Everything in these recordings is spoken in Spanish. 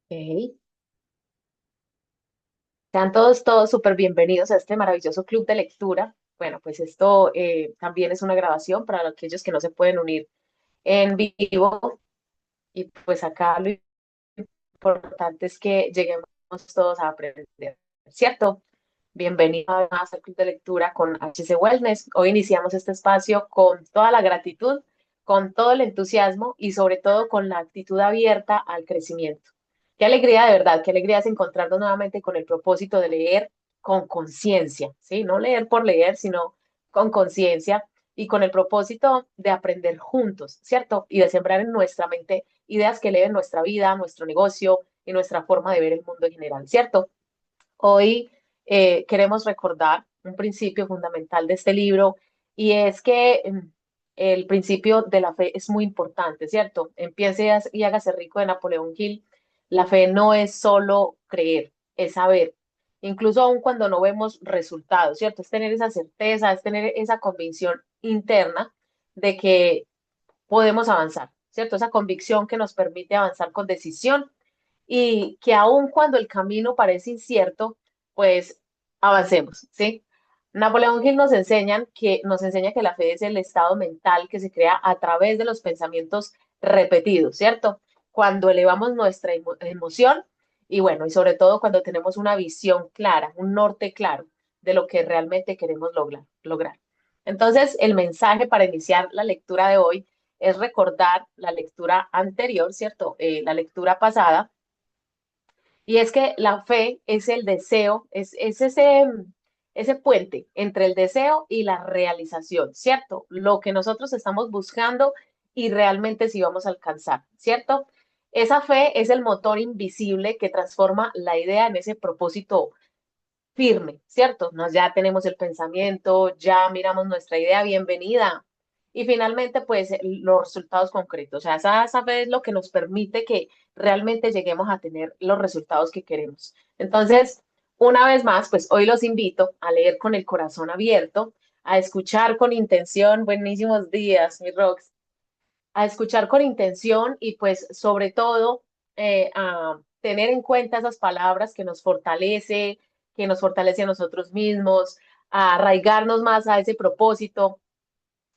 Ok. Sean todos súper bienvenidos a este maravilloso club de lectura. Bueno, pues esto también es una grabación para aquellos que no se pueden unir en vivo. Y pues acá lo importante es que lleguemos todos a aprender, ¿cierto? Bienvenido además al club de lectura con HC Wellness. Hoy iniciamos este espacio con toda la gratitud, con todo el entusiasmo y sobre todo con la actitud abierta al crecimiento. Qué alegría de verdad, qué alegría es encontrarnos nuevamente con el propósito de leer con conciencia, ¿sí? No leer por leer, sino con conciencia y con el propósito de aprender juntos, ¿cierto? Y de sembrar en nuestra mente ideas que eleven nuestra vida, nuestro negocio y nuestra forma de ver el mundo en general, ¿cierto? Hoy queremos recordar un principio fundamental de este libro y es que el principio de la fe es muy importante, ¿cierto? Empiece y hágase rico de Napoleón Hill. La fe no es solo creer, es saber, incluso aun cuando no vemos resultados, ¿cierto? Es tener esa certeza, es tener esa convicción interna de que podemos avanzar, ¿cierto? Esa convicción que nos permite avanzar con decisión y que aun cuando el camino parece incierto, pues avancemos, ¿sí? Napoleón Hill nos enseña que la fe es el estado mental que se crea a través de los pensamientos repetidos, ¿cierto? Cuando elevamos nuestra emoción y bueno, y sobre todo cuando tenemos una visión clara, un norte claro de lo que realmente queremos lograr. Entonces, el mensaje para iniciar la lectura de hoy es recordar la lectura anterior, ¿cierto? La lectura pasada, y es que la fe es el deseo, es ese puente entre el deseo y la realización, ¿cierto? Lo que nosotros estamos buscando y realmente si vamos a alcanzar, ¿cierto? Esa fe es el motor invisible que transforma la idea en ese propósito firme, ¿cierto? Nos ya tenemos el pensamiento, ya miramos nuestra idea, bienvenida. Y finalmente, pues los resultados concretos. O sea, esa fe es lo que nos permite que realmente lleguemos a tener los resultados que queremos. Entonces, una vez más, pues hoy los invito a leer con el corazón abierto, a escuchar con intención. Buenísimos días, mi Rox. A escuchar con intención y pues sobre todo a tener en cuenta esas palabras que nos fortalece a nosotros mismos, a arraigarnos más a ese propósito,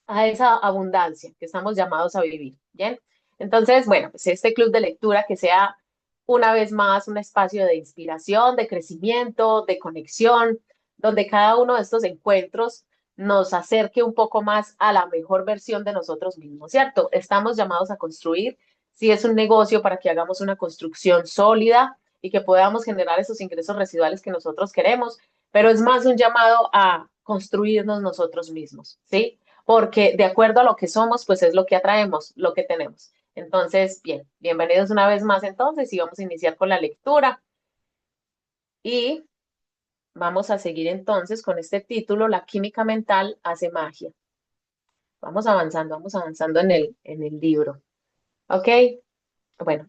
a esa abundancia que estamos llamados a vivir. Bien, entonces, bueno, pues este club de lectura que sea una vez más un espacio de inspiración, de crecimiento, de conexión, donde cada uno de estos encuentros nos acerque un poco más a la mejor versión de nosotros mismos, ¿cierto? Estamos llamados a construir, si es un negocio, para que hagamos una construcción sólida y que podamos generar esos ingresos residuales que nosotros queremos, pero es más un llamado a construirnos nosotros mismos, ¿sí? Porque de acuerdo a lo que somos, pues es lo que atraemos, lo que tenemos. Entonces, bien, bienvenidos una vez más entonces y vamos a iniciar con la lectura y vamos a seguir entonces con este título, La química mental hace magia. Vamos avanzando en el libro. ¿Ok? Bueno,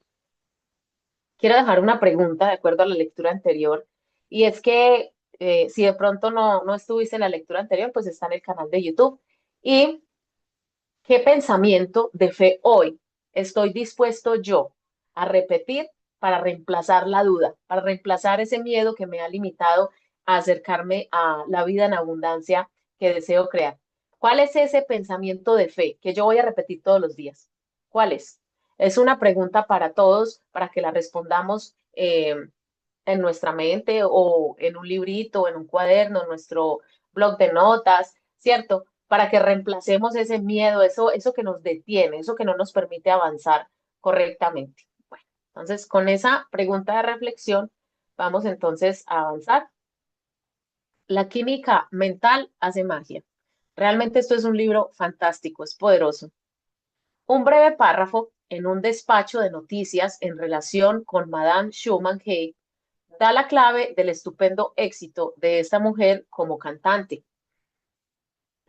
quiero dejar una pregunta de acuerdo a la lectura anterior y es que si de pronto no estuviste en la lectura anterior, pues está en el canal de YouTube. ¿Y qué pensamiento de fe hoy estoy dispuesto yo a repetir para reemplazar la duda, para reemplazar ese miedo que me ha limitado a acercarme a la vida en abundancia que deseo crear? ¿Cuál es ese pensamiento de fe que yo voy a repetir todos los días? ¿Cuál es? Es una pregunta para todos, para que la respondamos en nuestra mente o en un librito, en un cuaderno, en nuestro blog de notas, ¿cierto? Para que reemplacemos ese miedo, eso que nos detiene, eso que no nos permite avanzar correctamente. Bueno, entonces con esa pregunta de reflexión, vamos entonces a avanzar. La química mental hace magia. Realmente esto es un libro fantástico, es poderoso. Un breve párrafo en un despacho de noticias en relación con Madame Schumann Hay da la clave del estupendo éxito de esta mujer como cantante.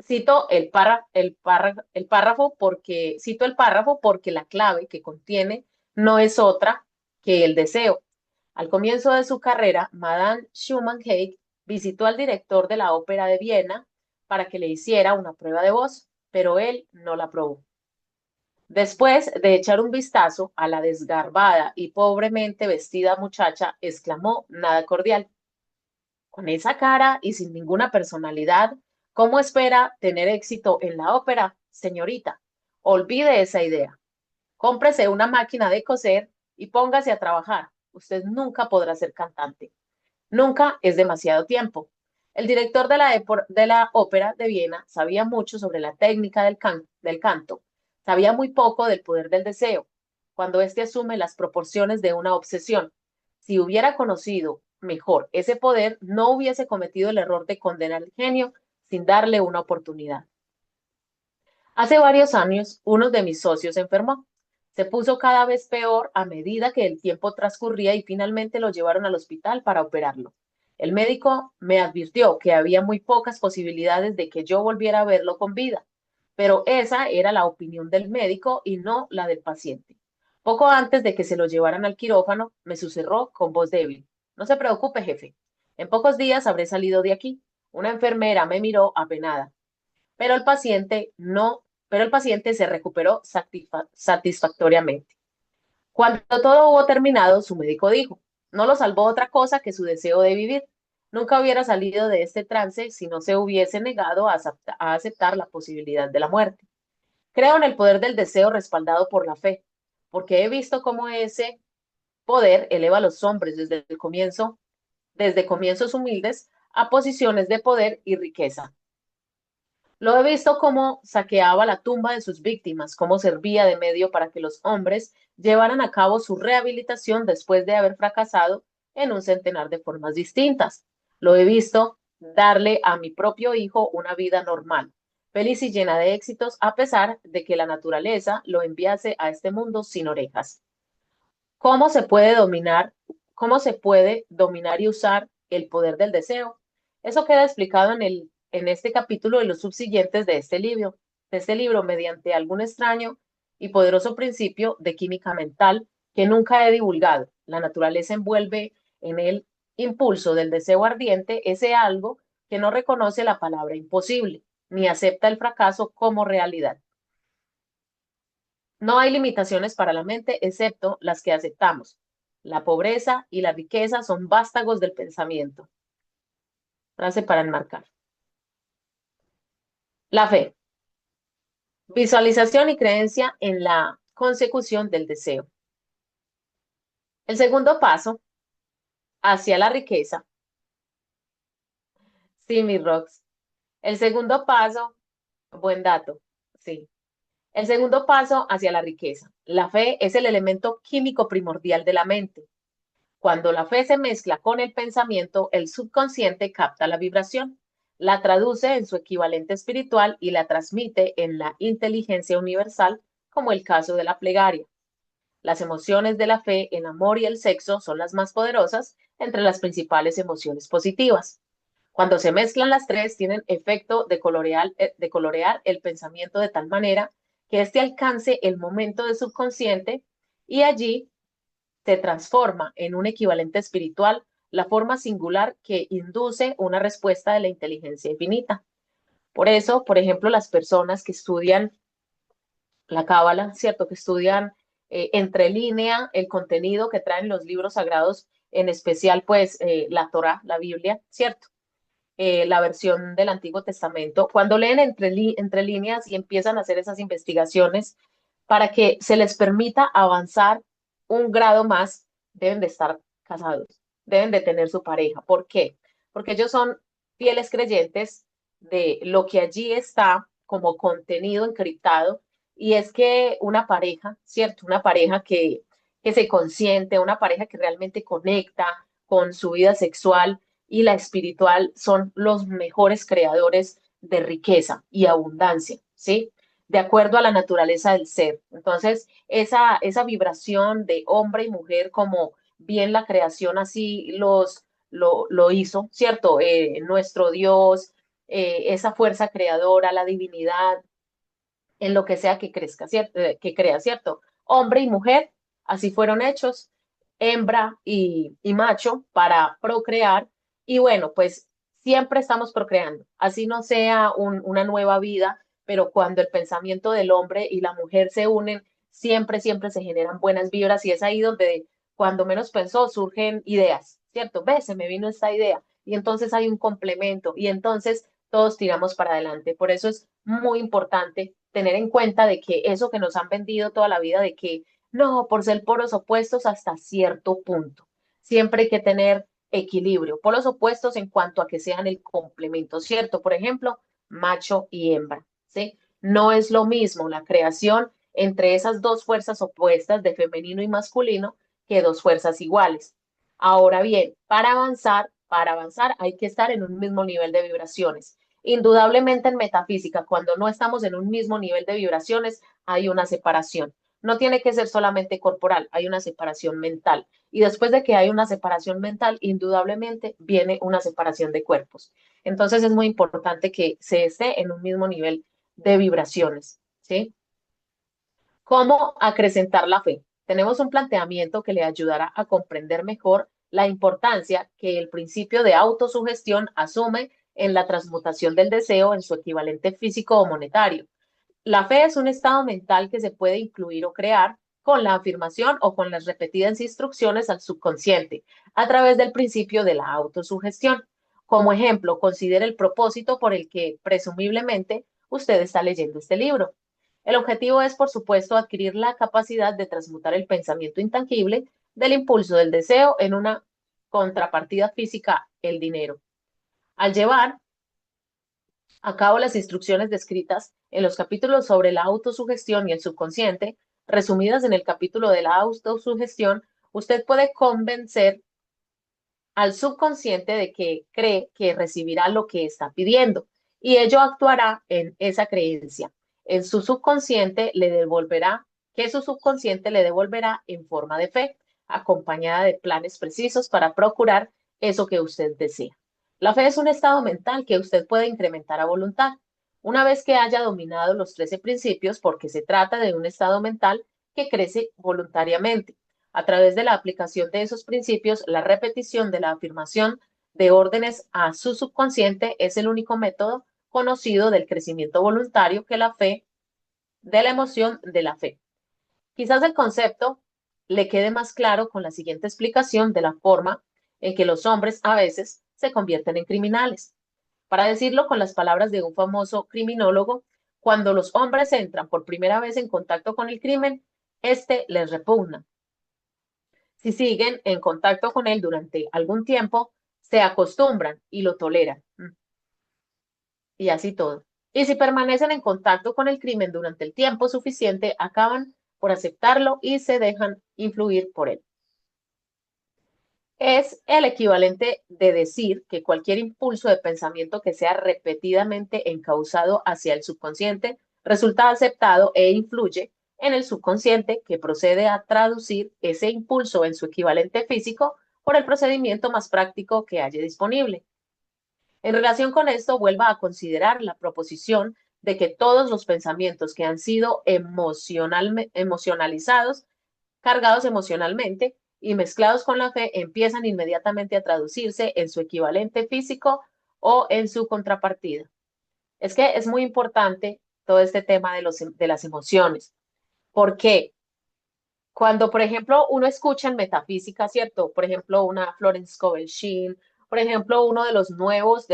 Cito el párrafo porque la clave que contiene no es otra que el deseo. Al comienzo de su carrera, Madame Schumann-Heig visitó al director de la Ópera de Viena para que le hiciera una prueba de voz, pero él no la aprobó. Después de echar un vistazo a la desgarbada y pobremente vestida muchacha, exclamó, nada cordial. Con esa cara y sin ninguna personalidad, ¿cómo espera tener éxito en la ópera, señorita? Olvide esa idea. Cómprese una máquina de coser y póngase a trabajar. Usted nunca podrá ser cantante. Nunca es demasiado tiempo. El director de la ópera de Viena sabía mucho sobre la técnica del canto. Sabía muy poco del poder del deseo, cuando éste asume las proporciones de una obsesión. Si hubiera conocido mejor ese poder, no hubiese cometido el error de condenar al genio sin darle una oportunidad. Hace varios años, uno de mis socios se enfermó. Se puso cada vez peor a medida que el tiempo transcurría y finalmente lo llevaron al hospital para operarlo. El médico me advirtió que había muy pocas posibilidades de que yo volviera a verlo con vida, pero esa era la opinión del médico y no la del paciente. Poco antes de que se lo llevaran al quirófano, me susurró con voz débil. No se preocupe, jefe. En pocos días habré salido de aquí. Una enfermera me miró apenada pero el paciente no, pero el paciente se recuperó satisfactoriamente. Cuando todo hubo terminado, su médico dijo, no lo salvó otra cosa que su deseo de vivir. Nunca hubiera salido de este trance si no se hubiese negado a aceptar la posibilidad de la muerte. Creo en el poder del deseo respaldado por la fe, porque he visto cómo ese poder eleva a los hombres desde comienzos humildes a posiciones de poder y riqueza. Lo he visto cómo saqueaba la tumba de sus víctimas, cómo servía de medio para que los hombres llevaran a cabo su rehabilitación después de haber fracasado en un centenar de formas distintas. Lo he visto darle a mi propio hijo una vida normal, feliz y llena de éxitos, a pesar de que la naturaleza lo enviase a este mundo sin orejas. ¿Cómo se puede dominar, cómo se puede dominar y usar el poder del deseo? Eso queda explicado en este capítulo y los subsiguientes de este libro mediante algún extraño y poderoso principio de química mental que nunca he divulgado. La naturaleza envuelve en el impulso del deseo ardiente ese algo que no reconoce la palabra imposible, ni acepta el fracaso como realidad. No hay limitaciones para la mente excepto las que aceptamos. La pobreza y la riqueza son vástagos del pensamiento. Frase para enmarcar. La fe. Visualización y creencia en la consecución del deseo. El segundo paso hacia la riqueza. Sí, mi Rox. El segundo paso, buen dato. Sí. El segundo paso hacia la riqueza. La fe es el elemento químico primordial de la mente. Cuando la fe se mezcla con el pensamiento, el subconsciente capta la vibración, la traduce en su equivalente espiritual y la transmite en la inteligencia universal, como el caso de la plegaria. Las emociones de la fe, el amor y el sexo son las más poderosas entre las principales emociones positivas. Cuando se mezclan las tres, tienen efecto de colorear el pensamiento de tal manera que éste alcance el momento de subconsciente y allí se transforma en un equivalente espiritual, la forma singular que induce una respuesta de la inteligencia infinita. Por eso, por ejemplo, las personas que estudian la Cábala, ¿cierto? Que estudian entre línea el contenido que traen los libros sagrados, en especial, pues, la Torá, la Biblia, ¿cierto? La versión del Antiguo Testamento, cuando leen entre líneas y empiezan a hacer esas investigaciones para que se les permita avanzar un grado más, deben de estar casados, deben de tener su pareja. ¿Por qué? Porque ellos son fieles creyentes de lo que allí está como contenido encriptado y es que una pareja, ¿cierto? Una pareja que se consiente, una pareja que realmente conecta con su vida sexual y la espiritual son los mejores creadores de riqueza y abundancia, ¿sí? De acuerdo a la naturaleza del ser. Entonces, esa vibración de hombre y mujer, como bien la creación así lo hizo, ¿cierto? Nuestro Dios, esa fuerza creadora, la divinidad, en lo que sea que crezca, ¿cierto? Que crea, ¿cierto? Hombre y mujer, así fueron hechos, hembra y macho para procrear. Y bueno, pues siempre estamos procreando, así no sea una nueva vida, pero cuando el pensamiento del hombre y la mujer se unen, siempre, siempre se generan buenas vibras y es ahí donde cuando menos pensó surgen ideas, ¿cierto? Ve, se me vino esta idea y entonces hay un complemento y entonces todos tiramos para adelante. Por eso es muy importante tener en cuenta de que eso que nos han vendido toda la vida, de que no, por ser polos opuestos hasta cierto punto. Siempre hay que tener equilibrio, polos opuestos en cuanto a que sean el complemento, ¿cierto? Por ejemplo, macho y hembra, ¿sí? No es lo mismo la creación entre esas dos fuerzas opuestas de femenino y masculino que dos fuerzas iguales. Ahora bien, para avanzar hay que estar en un mismo nivel de vibraciones. Indudablemente en metafísica, cuando no estamos en un mismo nivel de vibraciones, hay una separación. No tiene que ser solamente corporal, hay una separación mental. Y después de que hay una separación mental, indudablemente viene una separación de cuerpos. Entonces es muy importante que se esté en un mismo nivel de vibraciones, ¿sí? ¿Cómo acrecentar la fe? Tenemos un planteamiento que le ayudará a comprender mejor la importancia que el principio de autosugestión asume en la transmutación del deseo en su equivalente físico o monetario. La fe es un estado mental que se puede incluir o crear con la afirmación o con las repetidas instrucciones al subconsciente a través del principio de la autosugestión. Como ejemplo, considere el propósito por el que presumiblemente usted está leyendo este libro. El objetivo es, por supuesto, adquirir la capacidad de transmutar el pensamiento intangible del impulso del deseo en una contrapartida física, el dinero. Al llevar a cabo las instrucciones descritas en los capítulos sobre la autosugestión y el subconsciente, resumidas en el capítulo de la autosugestión, usted puede convencer al subconsciente de que cree que recibirá lo que está pidiendo y ello actuará en esa creencia. En su subconsciente le devolverá, que su subconsciente le devolverá en forma de fe, acompañada de planes precisos para procurar eso que usted desea. La fe es un estado mental que usted puede incrementar a voluntad. Una vez que haya dominado los 13 principios, porque se trata de un estado mental que crece voluntariamente. A través de la aplicación de esos principios, la repetición de la afirmación de órdenes a su subconsciente es el único método conocido del crecimiento voluntario que la fe, de la emoción de la fe. Quizás el concepto le quede más claro con la siguiente explicación de la forma en que los hombres a veces se convierten en criminales. Para decirlo con las palabras de un famoso criminólogo, cuando los hombres entran por primera vez en contacto con el crimen, este les repugna. Si siguen en contacto con él durante algún tiempo, se acostumbran y lo toleran. Y así todo. Y si permanecen en contacto con el crimen durante el tiempo suficiente, acaban por aceptarlo y se dejan influir por él. Es el equivalente de decir que cualquier impulso de pensamiento que sea repetidamente encauzado hacia el subconsciente resulta aceptado e influye en el subconsciente, que procede a traducir ese impulso en su equivalente físico por el procedimiento más práctico que haya disponible. En relación con esto, vuelva a considerar la proposición de que todos los pensamientos que han sido emocionalizados, cargados emocionalmente y mezclados con la fe, empiezan inmediatamente a traducirse en su equivalente físico o en su contrapartida. Es que es muy importante todo este tema de las emociones, porque cuando, por ejemplo, uno escucha en metafísica, ¿cierto? Por ejemplo, una Florence Scovel Sheen, por ejemplo, uno de los nuevos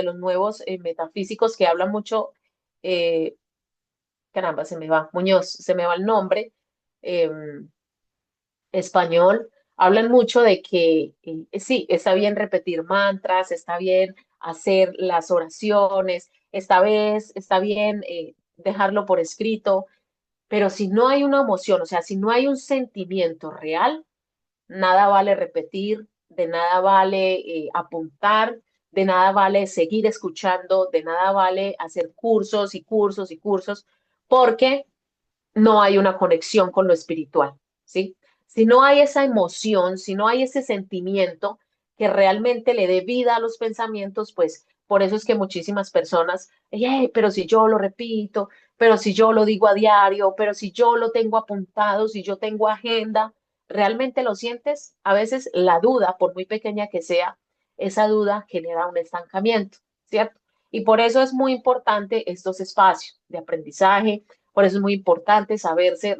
metafísicos que habla mucho, eh, caramba, se me va, Muñoz, se me va el nombre, eh, español, hablan mucho de que sí, está bien repetir mantras, está bien hacer las oraciones, está bien dejarlo por escrito, pero si no hay una emoción, o sea, si no hay un sentimiento real, nada vale repetir, de nada vale apuntar, de nada vale seguir escuchando, de nada vale hacer cursos y cursos y cursos, porque no hay una conexión con lo espiritual, ¿sí? Si no hay esa emoción, si no hay ese sentimiento que realmente le dé vida a los pensamientos, pues por eso es que muchísimas personas, hey, pero si yo lo repito, pero si yo lo digo a diario, pero si yo lo tengo apuntado, si yo tengo agenda, ¿realmente lo sientes? A veces la duda, por muy pequeña que sea, esa duda genera un estancamiento, ¿cierto? Y por eso es muy importante estos espacios de aprendizaje, por eso es muy importante saberse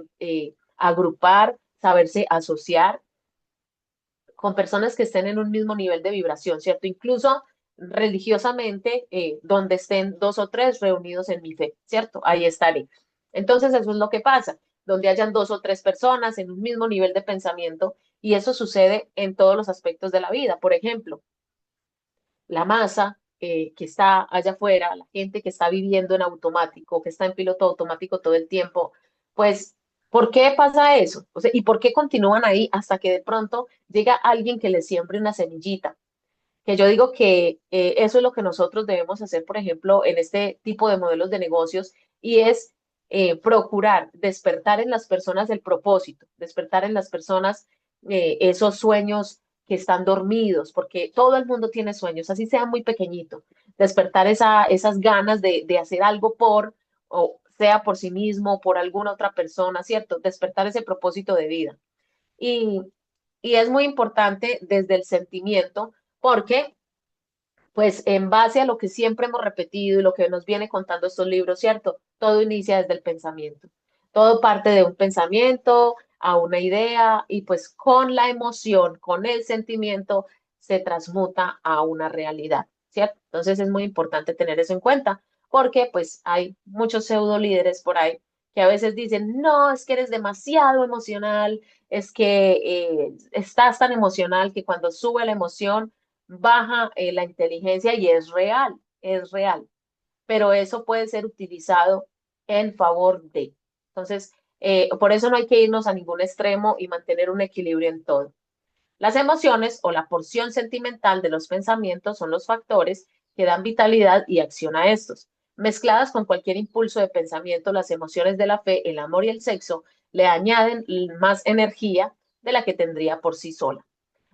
agrupar, saberse asociar con personas que estén en un mismo nivel de vibración, ¿cierto? Incluso religiosamente, donde estén dos o tres reunidos en mi fe, ¿cierto? Ahí estaré. Entonces, eso es lo que pasa, donde hayan dos o tres personas en un mismo nivel de pensamiento, y eso sucede en todos los aspectos de la vida. Por ejemplo, la masa que está allá afuera, la gente que está viviendo en automático, que está en piloto automático todo el tiempo, pues, ¿por qué pasa eso? O sea, ¿y por qué continúan ahí hasta que de pronto llega alguien que les siembre una semillita? Que yo digo que eso es lo que nosotros debemos hacer, por ejemplo, en este tipo de modelos de negocios, y es procurar despertar en las personas el propósito, despertar en las personas esos sueños que están dormidos, porque todo el mundo tiene sueños, así sea muy pequeñito, despertar esas ganas de hacer algo por, o sea por sí mismo, o por alguna otra persona, ¿cierto? Despertar ese propósito de vida. Y, y es muy importante desde el sentimiento, porque pues en base a lo que siempre hemos repetido y lo que nos viene contando estos libros, ¿cierto? Todo inicia desde el pensamiento. Todo parte de un pensamiento a una idea y pues con la emoción, con el sentimiento, se transmuta a una realidad, ¿cierto? Entonces es muy importante tener eso en cuenta porque pues hay muchos pseudo líderes por ahí que a veces dicen, no, es que eres demasiado emocional, es que estás tan emocional que cuando sube la emoción baja la inteligencia y es real, pero eso puede ser utilizado en favor de. Entonces, por eso no hay que irnos a ningún extremo y mantener un equilibrio en todo. Las emociones o la porción sentimental de los pensamientos son los factores que dan vitalidad y acción a estos. Mezcladas con cualquier impulso de pensamiento, las emociones de la fe, el amor y el sexo le añaden más energía de la que tendría por sí sola.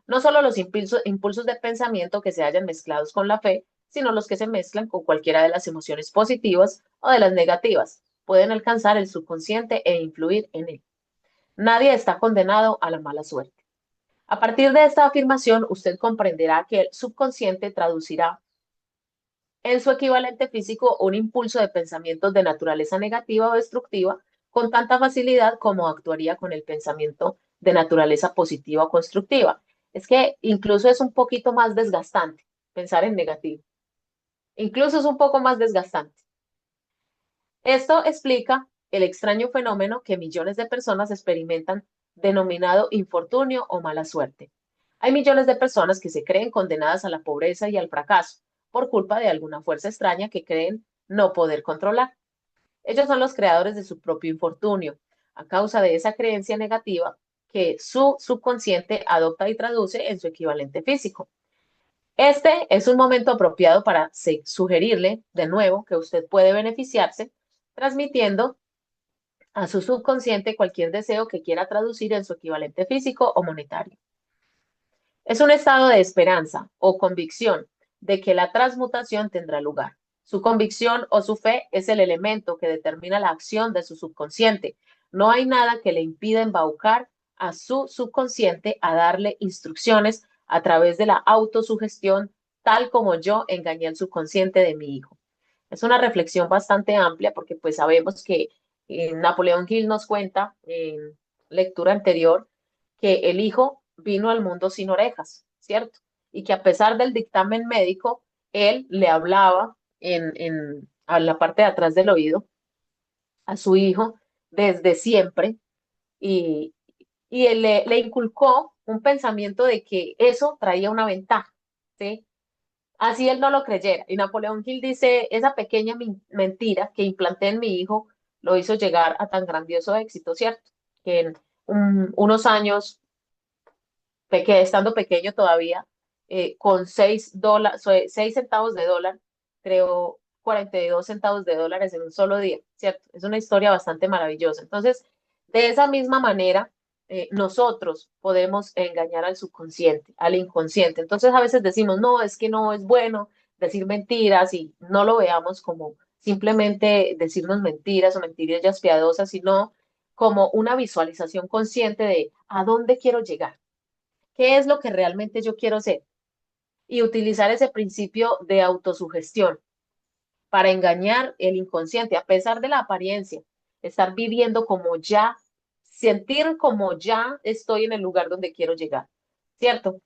No solo los impulsos de pensamiento que se hayan mezclados con la fe, sino los que se mezclan con cualquiera de las emociones positivas o de las negativas, pueden alcanzar el subconsciente e influir en él. Nadie está condenado a la mala suerte. A partir de esta afirmación, usted comprenderá que el subconsciente traducirá en su equivalente físico un impulso de pensamientos de naturaleza negativa o destructiva con tanta facilidad como actuaría con el pensamiento de naturaleza positiva o constructiva. Es que incluso es un poquito más desgastante pensar en negativo. Incluso es un poco más desgastante. Esto explica el extraño fenómeno que millones de personas experimentan denominado infortunio o mala suerte. Hay millones de personas que se creen condenadas a la pobreza y al fracaso por culpa de alguna fuerza extraña que creen no poder controlar. Ellos son los creadores de su propio infortunio, a causa de esa creencia negativa que su subconsciente adopta y traduce en su equivalente físico. Este es un momento apropiado para sugerirle de nuevo que usted puede beneficiarse transmitiendo a su subconsciente cualquier deseo que quiera traducir en su equivalente físico o monetario. Es un estado de esperanza o convicción de que la transmutación tendrá lugar. Su convicción o su fe es el elemento que determina la acción de su subconsciente. No hay nada que le impida embaucar a su subconsciente a darle instrucciones a través de la autosugestión, tal como yo engañé al subconsciente de mi hijo. Es una reflexión bastante amplia porque pues sabemos que Napoleón Hill nos cuenta en lectura anterior que el hijo vino al mundo sin orejas, ¿cierto? Y que a pesar del dictamen médico, él le hablaba a la parte de atrás del oído a su hijo desde siempre y, y él le inculcó un pensamiento de que eso traía una ventaja, ¿sí? Así él no lo creyera. Y Napoleón Hill dice, esa pequeña mentira que implanté en mi hijo lo hizo llegar a tan grandioso éxito, ¿cierto? Que en unos años, estando pequeño todavía, con seis centavos de dólar, creó 42 centavos de dólares en un solo día, ¿cierto? Es una historia bastante maravillosa. Entonces, de esa misma manera, nosotros podemos engañar al subconsciente, al inconsciente. Entonces, a veces decimos, no, es que no es bueno decir mentiras y no lo veamos como simplemente decirnos mentiras o mentirillas piadosas, sino como una visualización consciente de a dónde quiero llegar, qué es lo que realmente yo quiero ser y utilizar ese principio de autosugestión. para engañar el inconsciente, a pesar de la apariencia, estar viviendo como ya, sentir como ya estoy en el lugar donde quiero llegar, ¿cierto?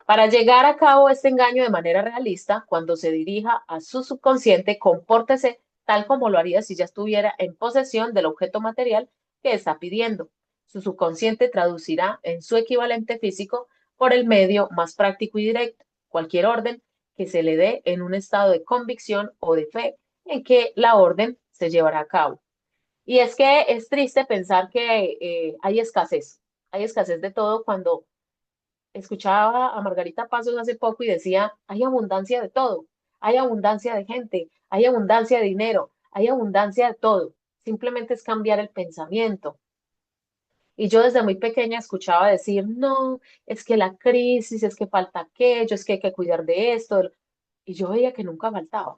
Para llegar a cabo este engaño de manera realista, cuando se dirija a su subconsciente, compórtese tal como lo haría si ya estuviera en posesión del objeto material que está pidiendo. Su subconsciente traducirá en su equivalente físico por el medio más práctico y directo cualquier orden que se le dé en un estado de convicción o de fe en que la orden se llevará a cabo. Y es que es triste pensar que hay escasez de todo cuando escuchaba a Margarita Pasos hace poco y decía, hay abundancia de todo, hay abundancia de gente, hay abundancia de dinero, hay abundancia de todo. Simplemente es cambiar el pensamiento. Y yo desde muy pequeña escuchaba decir, no, es que la crisis, es que falta aquello, es que hay que cuidar de esto. Y yo veía que nunca faltaba.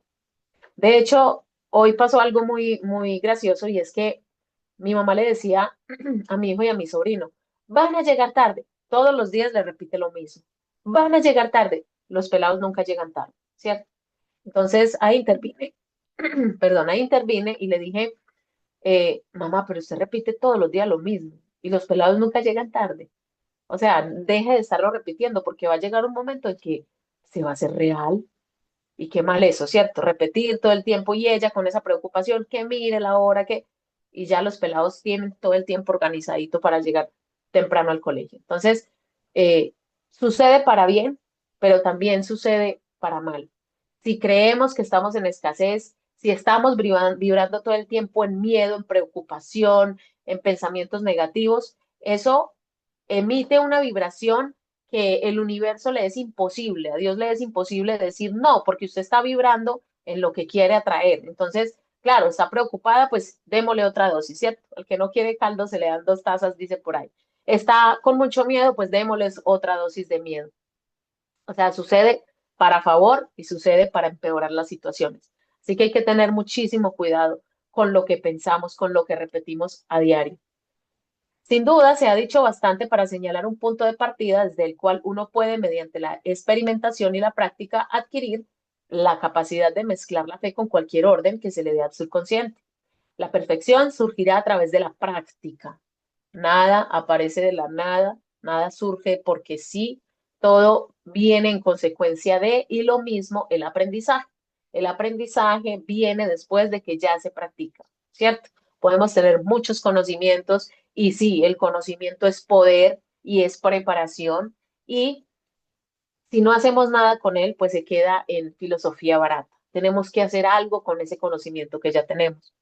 De hecho, hoy pasó algo muy gracioso y es que mi mamá le decía a mi hijo y a mi sobrino, van a llegar tarde. Todos los días le repite lo mismo. Van a llegar tarde. Los pelados nunca llegan tarde, ¿cierto? Entonces ahí intervine, perdón, ahí intervine y le dije, mamá, pero usted repite todos los días lo mismo y los pelados nunca llegan tarde. O sea, deje de estarlo repitiendo porque va a llegar un momento en que se va a hacer real. Y qué mal eso, ¿cierto? Repetir todo el tiempo y ella con esa preocupación, que mire la hora que... Y ya los pelados tienen todo el tiempo organizadito para llegar temprano al colegio. Entonces, eh, sucede para bien, pero también sucede para mal. Si creemos que estamos en escasez, si estamos vibrando todo el tiempo en miedo, en preocupación, en pensamientos negativos, eso emite una vibración que el universo le es imposible, a Dios le es imposible decir no, porque usted está vibrando en lo que quiere atraer. Entonces, claro, está preocupada, pues démosle otra dosis, ¿cierto? El que no quiere caldo se le dan 2 tazas, dice por ahí. Está con mucho miedo, pues démosles otra dosis de miedo. O sea, sucede para favor y sucede para empeorar las situaciones. Así que hay que tener muchísimo cuidado con lo que pensamos, con lo que repetimos a diario. Sin duda, se ha dicho bastante para señalar un punto de partida desde el cual uno puede, mediante la experimentación y la práctica, adquirir la capacidad de mezclar la fe con cualquier orden que se le dé al subconsciente. La perfección surgirá a través de la práctica. Nada aparece de la nada, nada surge porque sí, todo viene en consecuencia de, y lo mismo el aprendizaje. El aprendizaje viene después de que ya se practica, ¿cierto? Podemos tener muchos conocimientos y sí, el conocimiento es poder y es preparación y si no hacemos nada con él, pues se queda en filosofía barata. Tenemos que hacer algo con ese conocimiento que ya tenemos.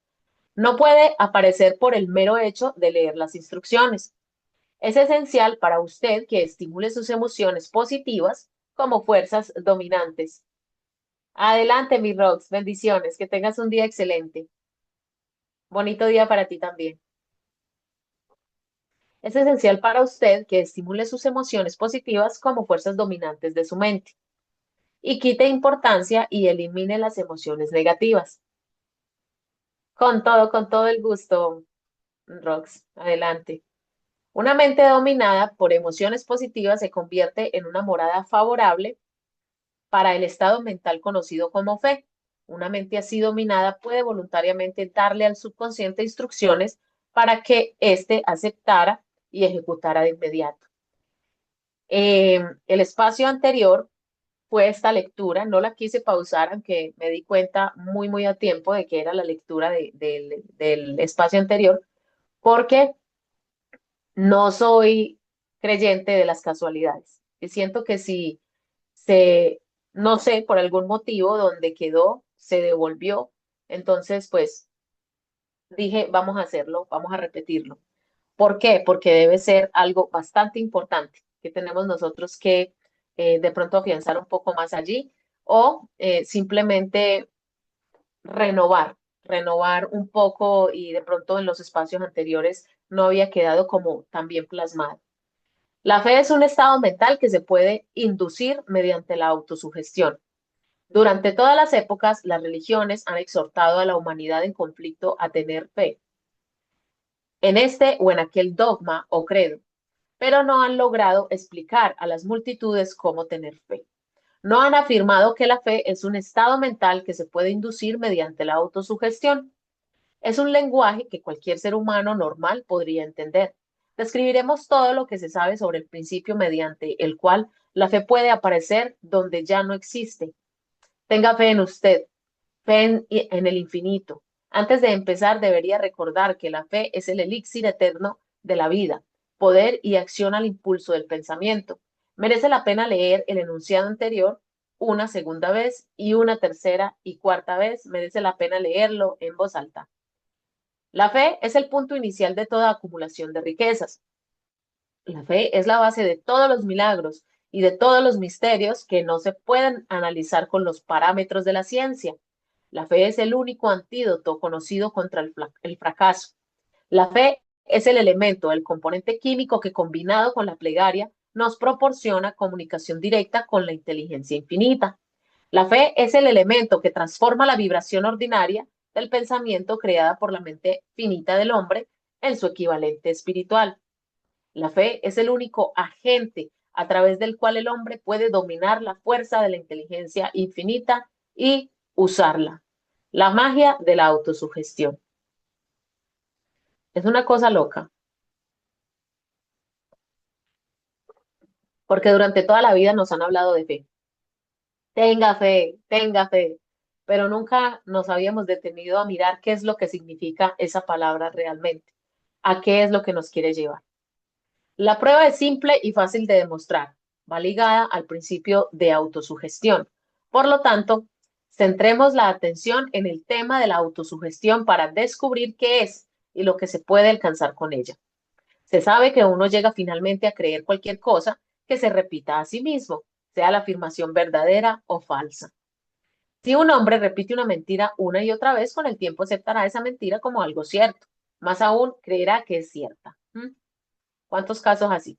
No puede aparecer por el mero hecho de leer las instrucciones. Es esencial para usted que estimule sus emociones positivas como fuerzas dominantes. Adelante, mi Rox. Bendiciones. Que tengas un día excelente. Bonito día para ti también. Es esencial para usted que estimule sus emociones positivas como fuerzas dominantes de su mente y quite importancia y elimine las emociones negativas. Con todo el gusto, Rox. Adelante. Una mente dominada por emociones positivas se convierte en una morada favorable para el estado mental conocido como fe. Una mente así dominada puede voluntariamente darle al subconsciente instrucciones para que éste aceptara y ejecutara de inmediato. El espacio anterior fue esta lectura, no la quise pausar, aunque me di cuenta muy a tiempo de que era la lectura del espacio anterior, porque no soy creyente de las casualidades. Y siento que si se, no sé, por algún motivo donde quedó, se devolvió, entonces pues dije, vamos a hacerlo, vamos a repetirlo. ¿Por qué? Porque debe ser algo bastante importante que tenemos nosotros que de pronto afianzar un poco más allí o simplemente renovar un poco y de pronto en los espacios anteriores no había quedado como tan bien plasmado. La fe es un estado mental que se puede inducir mediante la autosugestión. Durante todas las épocas, las religiones han exhortado a la humanidad en conflicto a tener fe en este o en aquel dogma o credo, pero no han logrado explicar a las multitudes cómo tener fe. No han afirmado que la fe es un estado mental que se puede inducir mediante la autosugestión. Es un lenguaje que cualquier ser humano normal podría entender. Describiremos todo lo que se sabe sobre el principio mediante el cual la fe puede aparecer donde ya no existe. Tenga fe en usted, fe en el infinito. Antes de empezar, debería recordar que la fe es el elixir eterno de la vida, poder y acción al impulso del pensamiento. Merece la pena leer el enunciado anterior una segunda vez y una tercera y cuarta vez. Merece la pena leerlo en voz alta. La fe es el punto inicial de toda acumulación de riquezas. La fe es la base de todos los milagros y de todos los misterios que no se pueden analizar con los parámetros de la ciencia. La fe es el único antídoto conocido contra el fracaso. La fe es el elemento, el componente químico que combinado con la plegaria nos proporciona comunicación directa con la inteligencia infinita. La fe es el elemento que transforma la vibración ordinaria del pensamiento creada por la mente finita del hombre en su equivalente espiritual. La fe es el único agente a través del cual el hombre puede dominar la fuerza de la inteligencia infinita y usarla. La magia de la autosugestión. Es una cosa loca, porque durante toda la vida nos han hablado de fe. Tenga fe, pero nunca nos habíamos detenido a mirar qué es lo que significa esa palabra realmente, a qué es lo que nos quiere llevar. La prueba es simple y fácil de demostrar. Va ligada al principio de autosugestión. Por lo tanto, centremos la atención en el tema de la autosugestión para descubrir qué es y lo que se puede alcanzar con ella. Se sabe que uno llega finalmente a creer cualquier cosa que se repita a sí mismo, sea la afirmación verdadera o falsa. Si un hombre repite una mentira una y otra vez, con el tiempo aceptará esa mentira como algo cierto. Más aún, creerá que es cierta. ¿Cuántos casos así?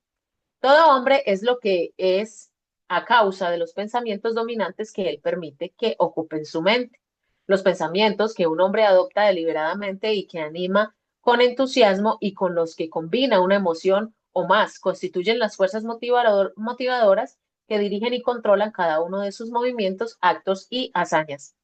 Todo hombre es lo que es a causa de los pensamientos dominantes que él permite que ocupen su mente. Los pensamientos que un hombre adopta deliberadamente y que anima con entusiasmo y con los que combina una emoción o más constituyen las fuerzas motivadoras que dirigen y controlan cada uno de sus movimientos, actos y hazañas.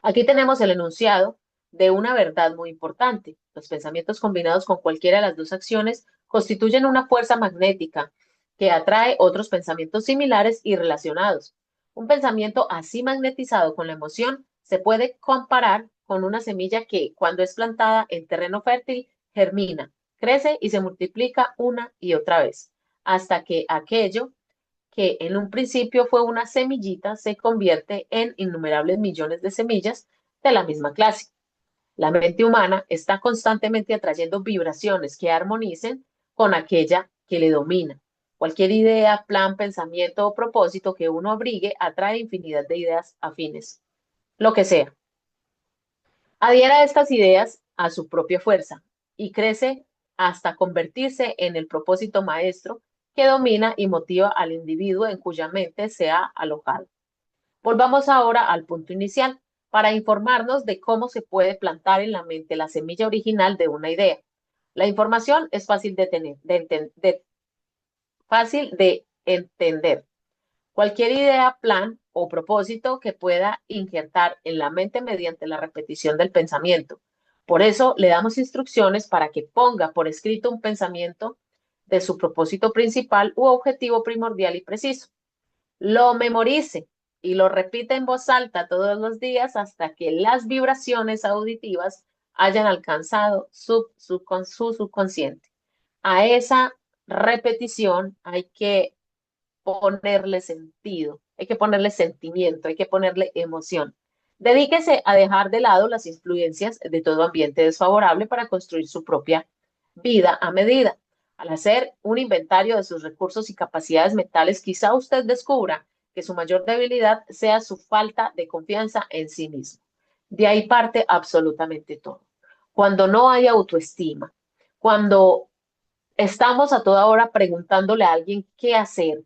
Aquí tenemos el enunciado de una verdad muy importante. Los pensamientos combinados con cualquiera de las dos acciones constituyen una fuerza magnética que atrae otros pensamientos similares y relacionados. Un pensamiento así magnetizado con la emoción se puede comparar con una semilla que, cuando es plantada en terreno fértil, germina, crece y se multiplica una y otra vez, hasta que aquello que en un principio fue una semillita se convierte en innumerables millones de semillas de la misma clase. La mente humana está constantemente atrayendo vibraciones que armonicen con aquella que le domina. Cualquier idea, plan, pensamiento o propósito que uno abrigue atrae infinidad de ideas afines. Lo que sea. Adhiera a estas ideas a su propia fuerza y crece hasta convertirse en el propósito maestro que domina y motiva al individuo en cuya mente se ha alojado. Volvamos ahora al punto inicial para informarnos de cómo se puede plantar en la mente la semilla original de una idea. La información es fácil de entender. Cualquier idea, plan o propósito que pueda injertar en la mente mediante la repetición del pensamiento. Por eso le damos instrucciones para que ponga por escrito un pensamiento de su propósito principal u objetivo primordial y preciso. Lo memorice y lo repite en voz alta todos los días hasta que las vibraciones auditivas hayan alcanzado su subconsciente. A esa repetición hay que ponerle sentido, hay que ponerle sentimiento, hay que ponerle emoción. Dedíquese a dejar de lado las influencias de todo ambiente desfavorable para construir su propia vida a medida. Al hacer un inventario de sus recursos y capacidades mentales, quizá usted descubra que su mayor debilidad sea su falta de confianza en sí mismo. De ahí parte absolutamente todo. Cuando no hay autoestima, cuando estamos a toda hora preguntándole a alguien qué hacer,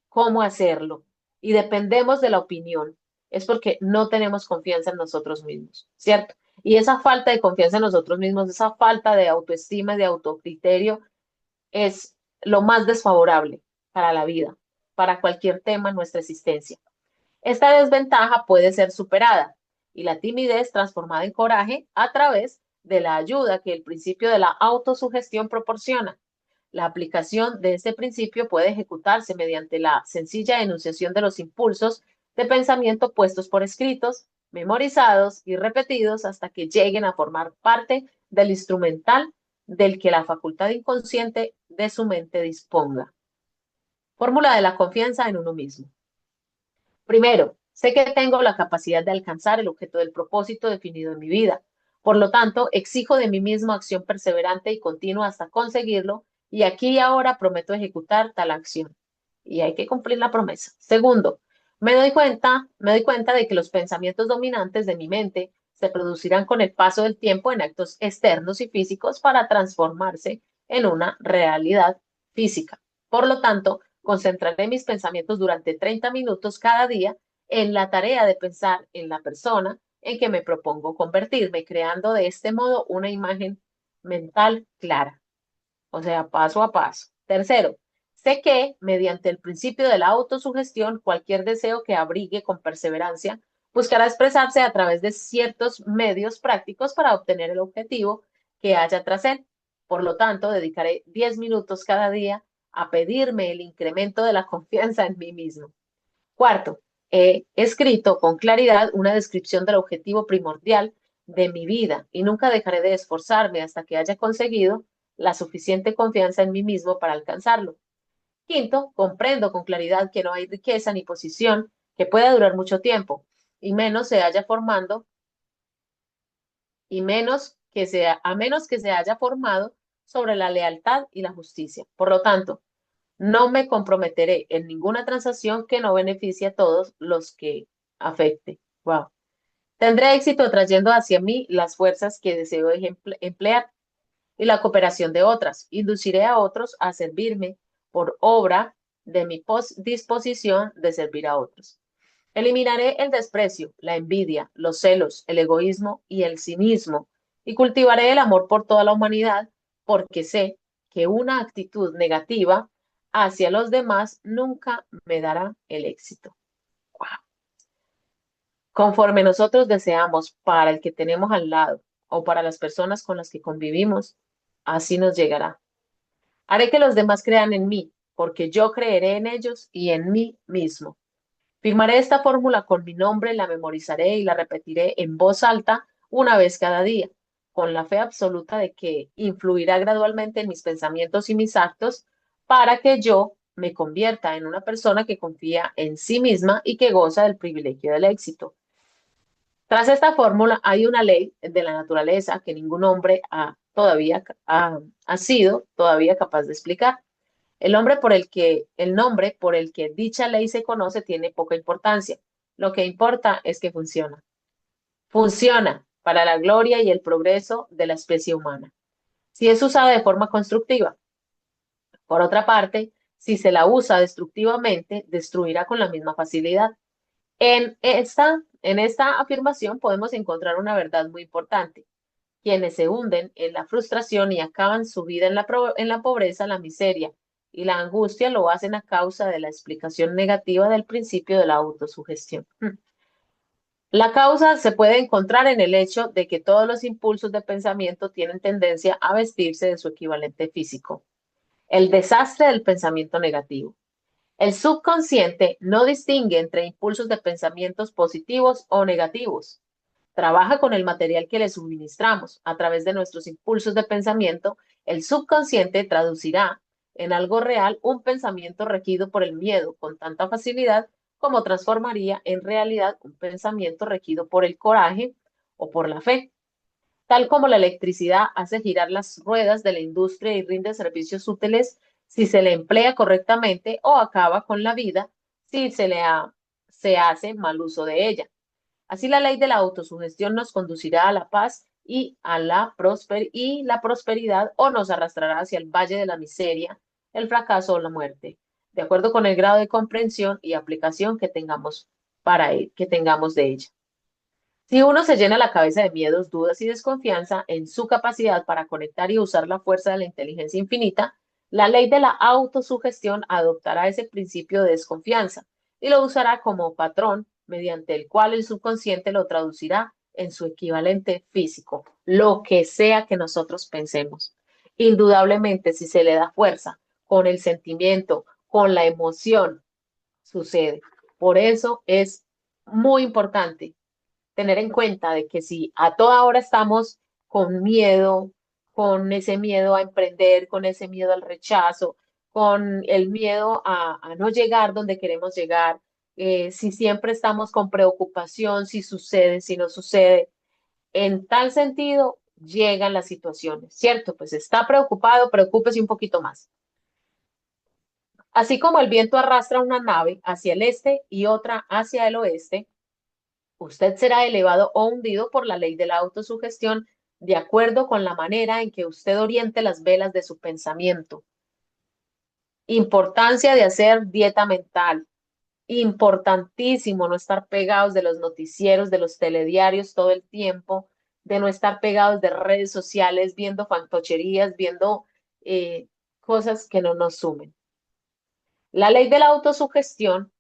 cómo hacerlo, y dependemos de la opinión, es porque no tenemos confianza en nosotros mismos, ¿cierto? Y esa falta de confianza en nosotros mismos, esa falta de autoestima y de autocriterio es lo más desfavorable para la vida. para cualquier tema en nuestra existencia. Esta desventaja puede ser superada y la timidez transformada en coraje a través de la ayuda que el principio de la autosugestión proporciona. La aplicación de este principio puede ejecutarse mediante la sencilla enunciación de los impulsos de pensamiento puestos por escritos, memorizados y repetidos hasta que lleguen a formar parte del instrumental del que la facultad inconsciente de su mente disponga. Fórmula de la confianza en uno mismo. Primero, sé que tengo la capacidad de alcanzar el objeto del propósito definido en mi vida. Por lo tanto, exijo de mí mismo acción perseverante y continua hasta conseguirlo, y aquí y ahora prometo ejecutar tal acción. Y hay que cumplir la promesa. Segundo, me doy cuenta de que los pensamientos dominantes de mi mente se producirán con el paso del tiempo en actos externos y físicos para transformarse en una realidad física. Por lo tanto, concentraré mis pensamientos durante 30 minutos cada día en la tarea de pensar en la persona en que me propongo convertirme, creando de este modo una imagen mental clara, o sea, paso a paso. Tercero, sé que mediante el principio de la autosugestión, cualquier deseo que abrigue con perseverancia buscará expresarse a través de ciertos medios prácticos para obtener el objetivo que haya tras él. Por lo tanto, dedicaré 10 minutos cada día a pedirme el incremento de la confianza en mí mismo. Cuarto, he escrito con claridad una descripción del objetivo primordial de mi vida y nunca dejaré de esforzarme hasta que haya conseguido la suficiente confianza en mí mismo para alcanzarlo. Quinto, comprendo con claridad que no hay riqueza ni posición que pueda durar mucho tiempo y menos se haya formando y a menos que se haya formado sobre la lealtad y la justicia. Por lo tanto, no me comprometeré en ninguna transacción que no beneficie a todos los que afecte. Wow. Tendré éxito trayendo hacia mí las fuerzas que deseo emplear y la cooperación de otras. Induciré a otros a servirme por obra de mi disposición de servir a otros. Eliminaré el desprecio, la envidia, los celos, el egoísmo y el cinismo y cultivaré el amor por toda la humanidad porque sé que una actitud negativa hacia los demás nunca me dará el éxito. Wow. Conforme nosotros deseamos para el que tenemos al lado o para las personas con las que convivimos, así nos llegará. Haré que los demás crean en mí, porque yo creeré en ellos y en mí mismo. Firmaré esta fórmula con mi nombre, la memorizaré y la repetiré en voz alta una vez cada día, con la fe absoluta de que influirá gradualmente en mis pensamientos y mis actos para que yo me convierta en una persona que confía en sí misma y que goza del privilegio del éxito. Tras esta fórmula hay una ley de la naturaleza que ningún hombre ha sido todavía capaz de explicar. El nombre por el que dicha ley se conoce tiene poca importancia. Lo que importa es que funciona. Funciona para la gloria y el progreso de la especie humana. Si es usada de forma constructiva. Por otra parte, si se la usa destructivamente, destruirá con la misma facilidad. En esta afirmación podemos encontrar una verdad muy importante. Quienes se hunden en la frustración y acaban su vida en la pobreza, la miseria y la angustia lo hacen a causa de la explicación negativa del principio de la autosugestión. La causa se puede encontrar en el hecho de que todos los impulsos de pensamiento tienen tendencia a vestirse de su equivalente físico, el desastre del pensamiento negativo. El subconsciente no distingue entre impulsos de pensamientos positivos o negativos. Trabaja con el material que le suministramos. A través de nuestros impulsos de pensamiento, el subconsciente traducirá en algo real un pensamiento regido por el miedo con tanta facilidad como transformaría en realidad un pensamiento regido por el coraje o por la fe. Tal como la electricidad hace girar las ruedas de la industria y rinde servicios útiles si se le emplea correctamente o acaba con la vida si se hace mal uso de ella. Así la ley de la autosugestión nos conducirá a la paz y la prosperidad o nos arrastrará hacia el valle de la miseria, el fracaso o la muerte, de acuerdo con el grado de comprensión y aplicación que tengamos de ella. Si uno se llena la cabeza de miedos, dudas y desconfianza en su capacidad para conectar y usar la fuerza de la inteligencia infinita, La ley de la autosugestión adoptará ese principio de desconfianza y lo usará como patrón mediante el cual el subconsciente lo traducirá en su equivalente físico, lo que sea que nosotros pensemos. Indudablemente, si se le da fuerza con el sentimiento, con la emoción, sucede. Por eso es muy importante tener en cuenta de que si a toda hora estamos con miedo, con ese miedo a emprender, con ese miedo al rechazo, con el miedo a no llegar donde queremos llegar, si siempre estamos con preocupación, si sucede, si no sucede, en tal sentido llegan las situaciones, ¿cierto? Pues está preocupado, preocúpese un poquito más. Así como el viento arrastra una nave hacia el este y otra hacia el oeste, usted será elevado o hundido por la ley de la autosugestión de acuerdo con la manera en que usted oriente las velas de su pensamiento. Importancia de hacer dieta mental. Importantísimo no estar pegados de los noticieros, de los telediarios todo el tiempo, de no estar pegados de redes sociales, viendo fantocherías, viendo cosas que no nos sumen. La ley de la autosugestión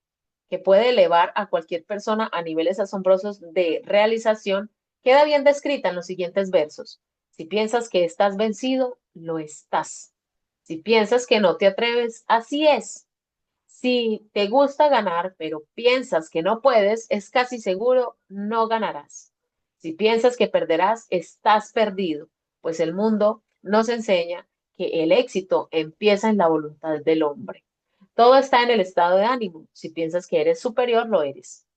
que puede elevar a cualquier persona a niveles asombrosos de realización, queda bien descrita en los siguientes versos. Si piensas que estás vencido, lo estás. Si piensas que no te atreves, así es. Si te gusta ganar, pero piensas que no puedes, es casi seguro no ganarás. Si piensas que perderás, estás perdido, pues el mundo nos enseña que el éxito empieza en la voluntad del hombre. Todo está en el estado de ánimo. Si piensas que eres superior, lo eres.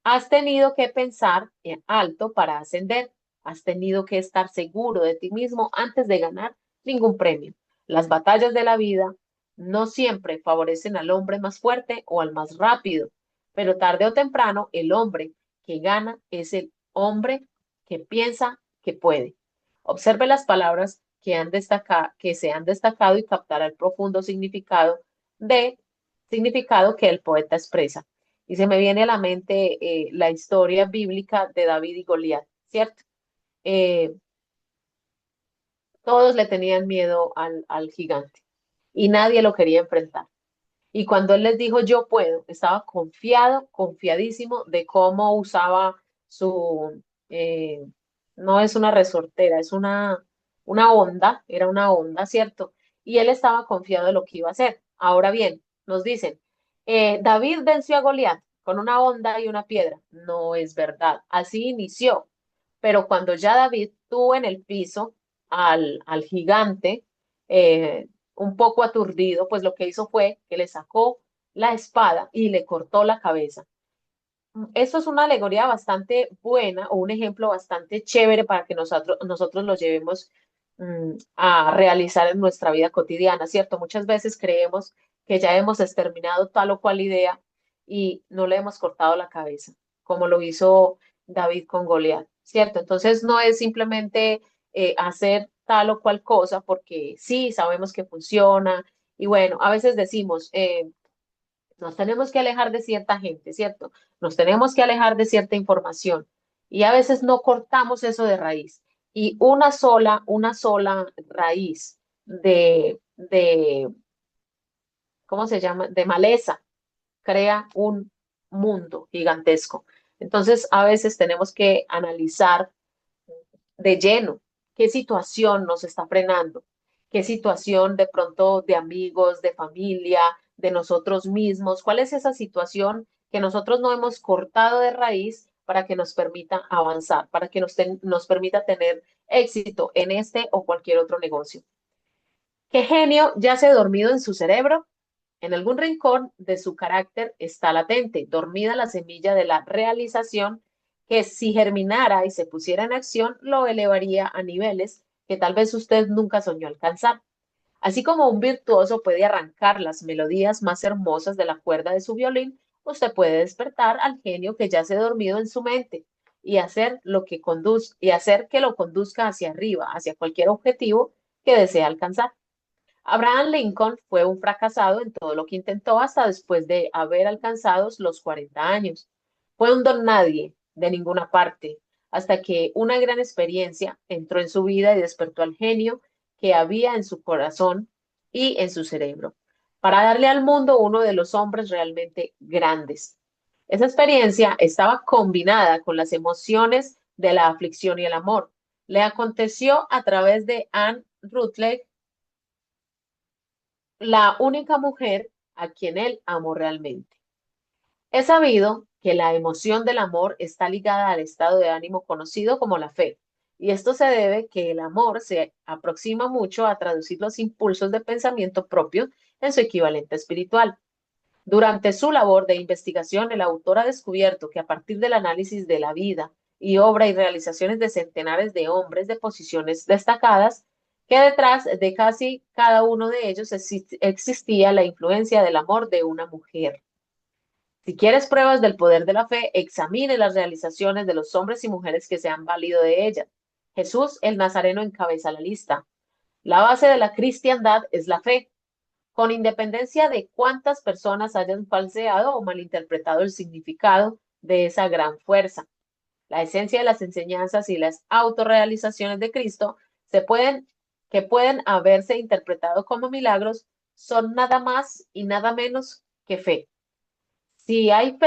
Has tenido que pensar en alto para ascender. Has tenido que estar seguro de ti mismo antes de ganar ningún premio. Las batallas de la vida no siempre favorecen al hombre más fuerte o al más rápido, pero tarde o temprano el hombre que gana es el hombre que piensa que puede. Observe las palabras que se han destacado y captará el profundo de significado que el poeta expresa. Y se me viene a la mente la historia bíblica de David y Goliat, ¿cierto? Eh, todos le tenían miedo al gigante y nadie lo quería enfrentar. Y cuando él les dijo yo puedo, estaba confiado, confiadísimo de cómo usaba su, no es una resortera, es una onda, era una onda, ¿cierto? Y él estaba confiado de lo que iba a hacer. Ahora bien, nos dicen, David venció a Goliat con una onda y una piedra. No es verdad, así inició. Pero cuando ya David tuvo en el piso al gigante, un poco aturdido, pues lo que hizo fue que le sacó la espada y le cortó la cabeza. Esto es una alegoría bastante buena o un ejemplo bastante chévere para que nosotros lo llevemos a realizar en nuestra vida cotidiana, ¿cierto? Muchas veces creemos que ya hemos exterminado tal o cual idea y no le hemos cortado la cabeza, como lo hizo David con Goliat, ¿cierto? Entonces no es simplemente hacer tal o cual cosa porque sí, sabemos que funciona y bueno, a veces decimos, nos tenemos que alejar de cierta gente, ¿cierto? Nos tenemos que alejar de cierta información y a veces no cortamos eso de raíz. Y una sola raíz ¿cómo se llama? De maleza crea un mundo gigantesco. Entonces, a veces tenemos que analizar de lleno qué situación nos está frenando, qué situación de pronto de amigos, de familia, de nosotros mismos, cuál es esa situación que nosotros no hemos cortado de raíz para que nos permita avanzar, para que nos permita tener éxito en este o cualquier otro negocio. ¿Qué genio yace dormido en su cerebro? En algún rincón de su carácter está latente, dormida la semilla de la realización que si germinara y se pusiera en acción, lo elevaría a niveles que tal vez usted nunca soñó alcanzar. Así como un virtuoso puede arrancar las melodías más hermosas de la cuerda de su violín, usted puede despertar al genio que yace dormido en su mente y y hacer que lo conduzca hacia arriba, hacia cualquier objetivo que desee alcanzar. Abraham Lincoln fue un fracasado en todo lo que intentó hasta después de haber alcanzado los 40 años. Fue un don nadie de ninguna parte, hasta que una gran experiencia entró en su vida y despertó al genio que había en su corazón y en su cerebro, para darle al mundo uno de los hombres realmente grandes. Esa experiencia estaba combinada con las emociones de la aflicción y el amor. Le aconteció a través de Anne Rutledge, la única mujer a quien él amó realmente. Es sabido que la emoción del amor está ligada al estado de ánimo conocido como la fe, y esto se debe que el amor se aproxima mucho a traducir los impulsos de pensamiento propio en su equivalente espiritual. Durante su labor de investigación, el autor ha descubierto que a partir del análisis de la vida y obra y realizaciones de centenares de hombres de posiciones destacadas, que detrás de casi cada uno de ellos existía la influencia del amor de una mujer. Si quieres pruebas del poder de la fe, examine las realizaciones de los hombres y mujeres que se han valido de ella. Jesús el Nazareno encabeza la lista. La base de la cristiandad es la fe, con independencia de cuántas personas hayan falseado o malinterpretado el significado de esa gran fuerza. La esencia de las enseñanzas y las autorrealizaciones de Cristo que pueden haberse interpretado como milagros son nada más y nada menos que fe. Si hay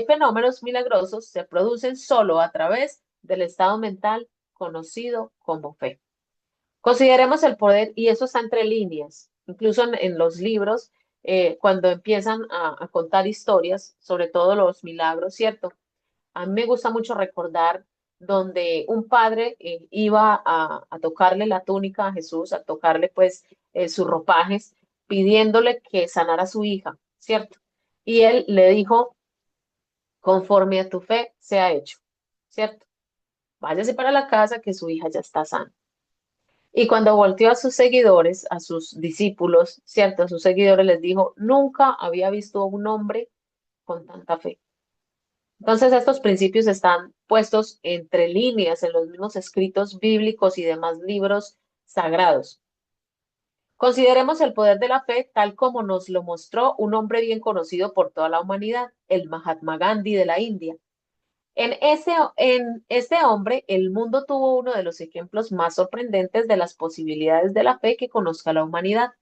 fenómenos milagrosos, se producen solo a través del estado mental conocido como fe. Consideremos el poder, y eso está entre líneas, incluso en los libros, cuando empiezan a contar historias, sobre todo los milagros, ¿cierto? A mí me gusta mucho recordar donde un padre iba a tocarle la túnica a Jesús, a tocarle pues sus ropajes, pidiéndole que sanara a su hija, ¿cierto? Y él le dijo, conforme a tu fe sea hecho, ¿cierto? Váyase para la casa que su hija ya está sana. Y cuando volteó a sus seguidores, a sus discípulos, ¿cierto? A sus seguidores les dijo, nunca había visto a un hombre con tanta fe. Entonces, estos principios están puestos entre líneas en los mismos escritos bíblicos y demás libros sagrados. Consideremos el poder de la fe tal como nos lo mostró un hombre bien conocido por toda la humanidad, el Mahatma Gandhi de la India. En este hombre, el mundo tuvo uno de los ejemplos más sorprendentes de las posibilidades de la fe que conozca la humanidad.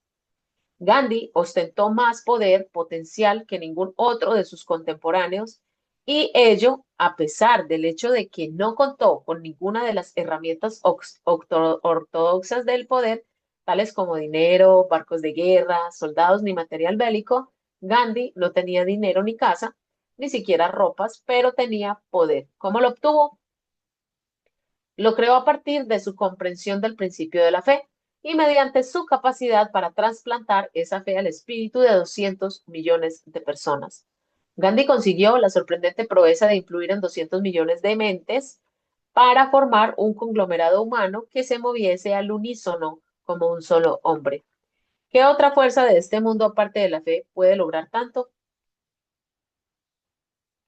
Gandhi ostentó más poder potencial que ningún otro de sus contemporáneos, y ello a pesar del hecho de que no contó con ninguna de las herramientas ortodoxas del poder, tales como dinero, barcos de guerra, soldados ni material bélico. Gandhi no tenía dinero ni casa, ni siquiera ropas, pero tenía poder. ¿Cómo lo obtuvo? Lo creó a partir de su comprensión del principio de la fe y mediante su capacidad para trasplantar esa fe al espíritu de 200 millones de personas. Gandhi consiguió la sorprendente proeza de influir en 200 millones de mentes para formar un conglomerado humano que se moviese al unísono como un solo hombre. ¿Qué otra fuerza de este mundo aparte de la fe puede lograr tanto?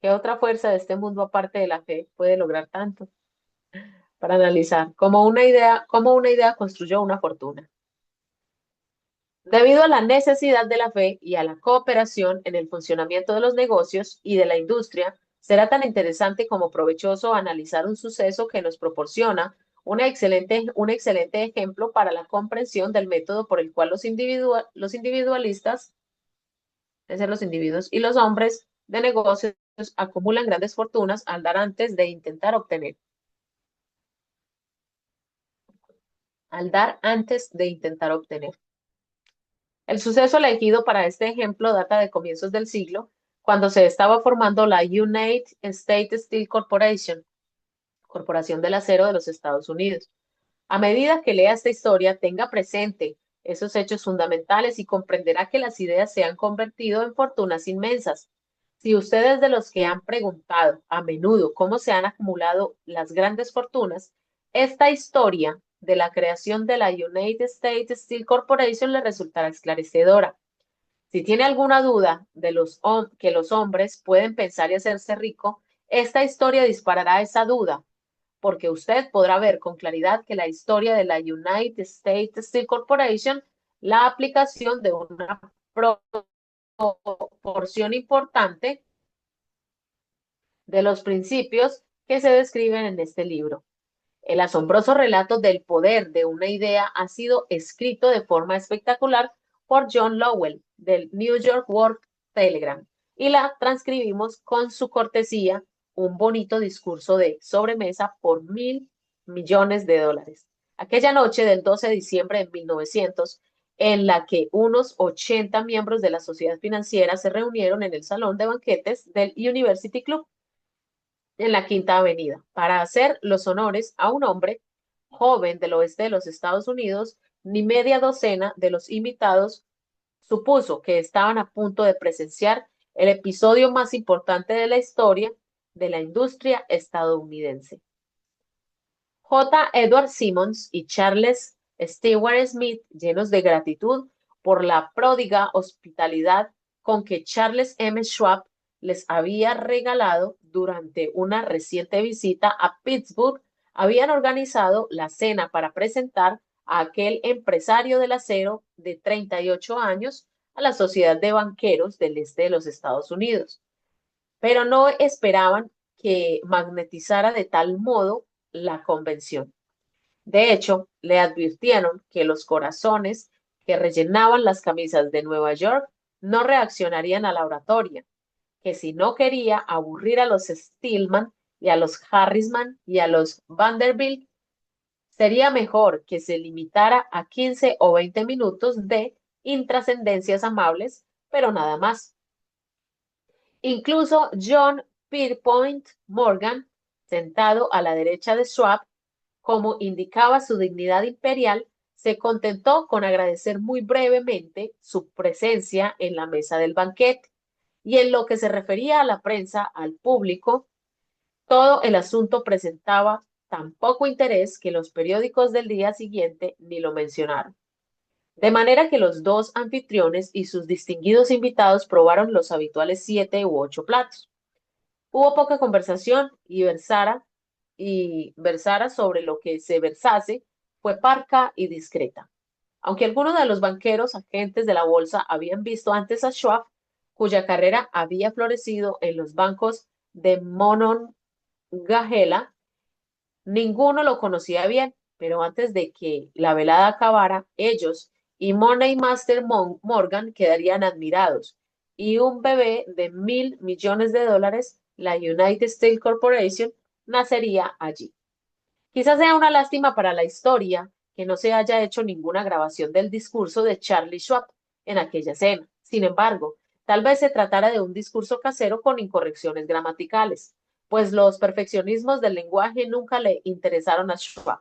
¿Qué otra fuerza de este mundo aparte de la fe puede lograr tanto? Para analizar cómo una idea construyó una fortuna. Debido a la necesidad de la fe y a la cooperación en el funcionamiento de los negocios y de la industria, será tan interesante como provechoso analizar un suceso que nos proporciona un excelente ejemplo para la comprensión del método por el cual los individualistas, es decir, los individuos y los hombres de negocios, acumulan grandes fortunas al dar antes de intentar obtener. El suceso elegido para este ejemplo data de comienzos del siglo, cuando se estaba formando la United States Steel Corporation, Corporación del Acero de los Estados Unidos. A medida que lea esta historia, tenga presente esos hechos fundamentales y comprenderá que las ideas se han convertido en fortunas inmensas. Si ustedes de los que han preguntado a menudo cómo se han acumulado las grandes fortunas, esta historia de la creación de la United States Steel Corporation le resultará esclarecedora. Si tiene alguna duda de que los hombres pueden pensar y hacerse rico, esta historia disparará esa duda, porque usted podrá ver con claridad que la historia de la United States Steel Corporation, la aplicación de una proporción importante de los principios que se describen en este libro. El asombroso relato del poder de una idea ha sido escrito de forma espectacular por John Lowell del New York World Telegram y la transcribimos con su cortesía, un bonito discurso de sobremesa por $1.000 millones. Aquella noche del 12 de diciembre de 1900, en la que unos 80 miembros de la sociedad financiera se reunieron en el salón de banquetes del University Club en la Quinta Avenida para hacer los honores a un hombre joven del oeste de los Estados Unidos. Ni media docena de los invitados supuso que estaban a punto de presenciar el episodio más importante de la historia de la industria estadounidense. J. Edward Simmons y Charles Stewart Smith, llenos de gratitud por la pródiga hospitalidad con que Charles M. Schwab les había regalado durante una reciente visita a Pittsburgh, habían organizado la cena para presentar a aquel empresario del acero de 38 años a la Sociedad de Banqueros del Este de los Estados Unidos. Pero no esperaban que magnetizara de tal modo la convención. De hecho, le advirtieron que los corazones que rellenaban las camisas de Nueva York no reaccionarían a la oratoria, que si no quería aburrir a los Stillman y a los Harrisman y a los Vanderbilt, sería mejor que se limitara a 15 o 20 minutos de intrascendencias amables, pero nada más. Incluso John Pierpont Morgan, sentado a la derecha de Schwab, como indicaba su dignidad imperial, se contentó con agradecer muy brevemente su presencia en la mesa del banquete. Y en lo que se refería a la prensa, al público, todo el asunto presentaba tan poco interés que los periódicos del día siguiente ni lo mencionaron. De manera que los dos anfitriones y sus distinguidos invitados probaron los habituales 7 u 8 platos. Hubo poca conversación y versara sobre lo que se versase fue parca y discreta. Aunque algunos de los banqueros agentes de la bolsa habían visto antes a Schwab, cuya carrera había florecido en los bancos de Monongahela, ninguno lo conocía bien, pero antes de que la velada acabara, ellos y Money Master Morgan quedarían admirados, y un bebé de $1.000 millones, la United States Corporation, nacería allí. Quizás sea una lástima para la historia que no se haya hecho ninguna grabación del discurso de Charlie Schwab en aquella cena. Sin embargo, tal vez se tratara de un discurso casero con incorrecciones gramaticales, pues los perfeccionismos del lenguaje nunca le interesaron a Schwab,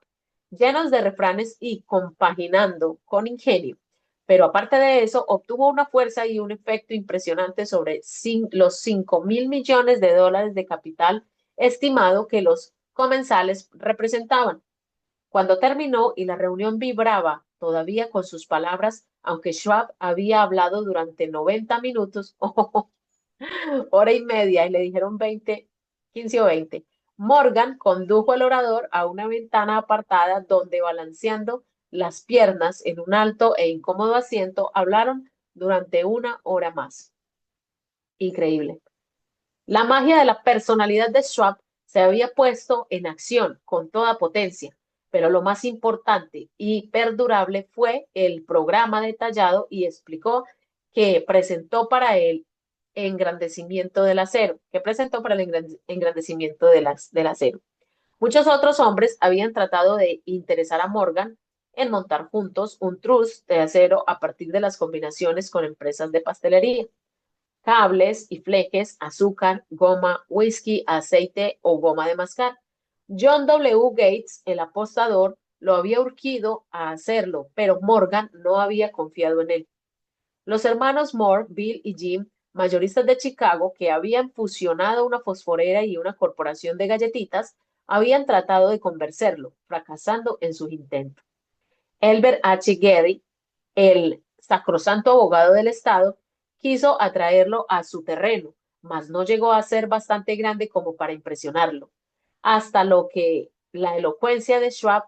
llenos de refranes y compaginando con ingenio. Pero aparte de eso, obtuvo una fuerza y un efecto impresionante sobre los $5.000 millones de capital estimado que los comensales representaban. Cuando terminó y la reunión vibraba todavía con sus palabras, aunque Schwab había hablado durante 90 minutos, hora y media, y le dijeron 20, 15 o 20, Morgan condujo al orador a una ventana apartada donde, balanceando las piernas en un alto e incómodo asiento, hablaron durante una hora más. Increíble. La magia de la personalidad de Schwab se había puesto en acción con toda potencia, pero lo más importante y perdurable fue el programa detallado y explicó que presentó para el engrandecimiento del acero, que presentó para el engrandecimiento del acero. Muchos otros hombres habían tratado de interesar a Morgan en montar juntos un trust de acero a partir de las combinaciones con empresas de pastelería, cables y flejes, azúcar, goma, whisky, aceite o goma de mascar. John W. Gates, el apostador, lo había urgido a hacerlo, pero Morgan no había confiado en él. Los hermanos Moore, Bill y Jim, mayoristas de Chicago, que habían fusionado una fosforera y una corporación de galletitas, habían tratado de convencerlo, fracasando en sus intentos. Elbert H. Getty, el sacrosanto abogado del Estado, quiso atraerlo a su terreno, mas no llegó a ser bastante grande como para impresionarlo, hasta lo que la elocuencia de Schwab,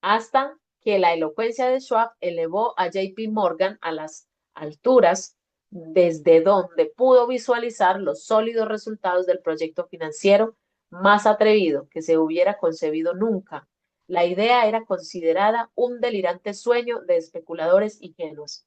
hasta que la elocuencia de Schwab elevó a JP Morgan a las alturas desde donde pudo visualizar los sólidos resultados del proyecto financiero más atrevido que se hubiera concebido nunca. La idea era considerada un delirante sueño de especuladores ingenuos.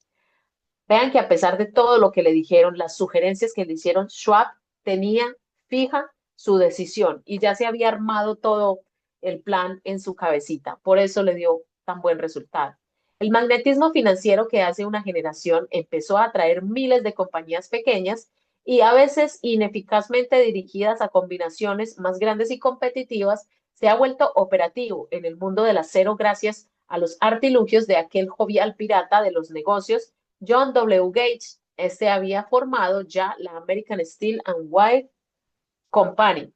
Vean que a pesar de todo lo que le dijeron, las sugerencias que le hicieron, Schwab tenía fija su decisión y ya se había armado todo el plan en su cabecita. Por eso le dio tan buen resultado. El magnetismo financiero que hace una generación empezó a atraer miles de compañías pequeñas y a veces ineficazmente dirigidas a combinaciones más grandes y competitivas, se ha vuelto operativo en el mundo del acero gracias a los artilugios de aquel jovial pirata de los negocios John W. Gates. Este había formado ya la American Steel and Wire Company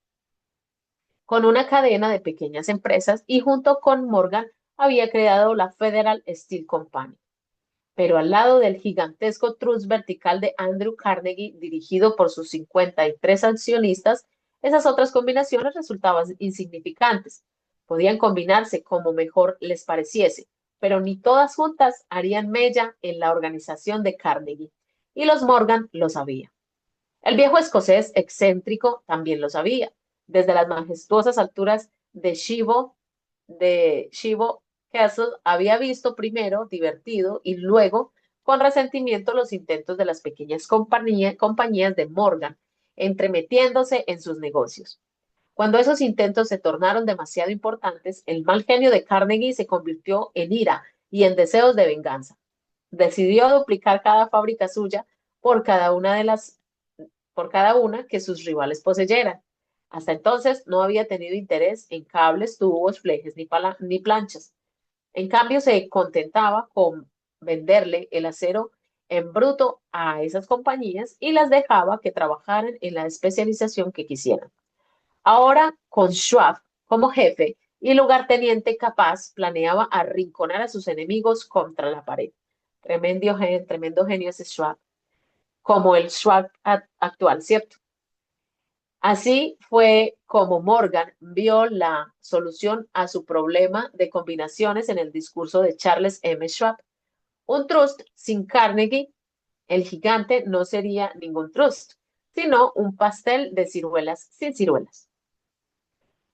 con una cadena de pequeñas empresas y junto con Morgan había creado la Federal Steel Company. Pero al lado del gigantesco trust vertical de Andrew Carnegie, dirigido por sus 53 accionistas, esas otras combinaciones resultaban insignificantes. Podían combinarse como mejor les pareciese, pero ni todas juntas harían mella en la organización de Carnegie. Y los Morgan lo sabían. El viejo escocés excéntrico también lo sabía. Desde las majestuosas alturas de Shivo Castle había visto primero divertido y luego con resentimiento los intentos de las pequeñas compañías de Morgan entremetiéndose en sus negocios. Cuando esos intentos se tornaron demasiado importantes, el mal genio de Carnegie se convirtió en ira y en deseos de venganza. Decidió duplicar cada fábrica suya por cada una de las por cada una que sus rivales poseyeran. Hasta entonces no había tenido interés en cables, tubos, flejes ni planchas. En cambio, se contentaba con venderle el acero en bruto a esas compañías y las dejaba que trabajaran en la especialización que quisieran. Ahora, con Schwab como jefe y lugarteniente capaz, planeaba arrinconar a sus enemigos contra la pared. Tremendo genio ese Schwab, como el Schwab actual, ¿cierto? Así fue como Morgan vio la solución a su problema de combinaciones en el discurso de Charles M. Schwab. Un trust sin Carnegie, el gigante, no sería ningún trust, sino un pastel de ciruelas sin ciruelas.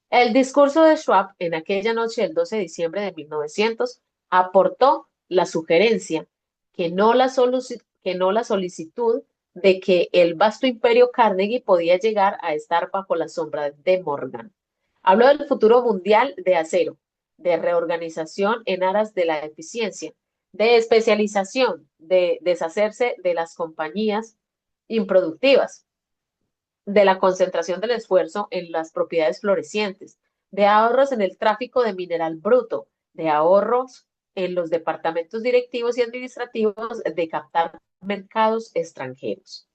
El discurso de Schwab en aquella noche del 12 de diciembre de 1900 aportó la sugerencia que no la solicitud de que el vasto imperio Carnegie podía llegar a estar bajo la sombra de Morgan. Habló del futuro mundial de acero, de reorganización en aras de la eficiencia, de especialización, de deshacerse de las compañías improductivas, de la concentración del esfuerzo en las propiedades florecientes, de ahorros en el tráfico de mineral bruto, de ahorros en los departamentos directivos y administrativos, de captar mercados extranjeros.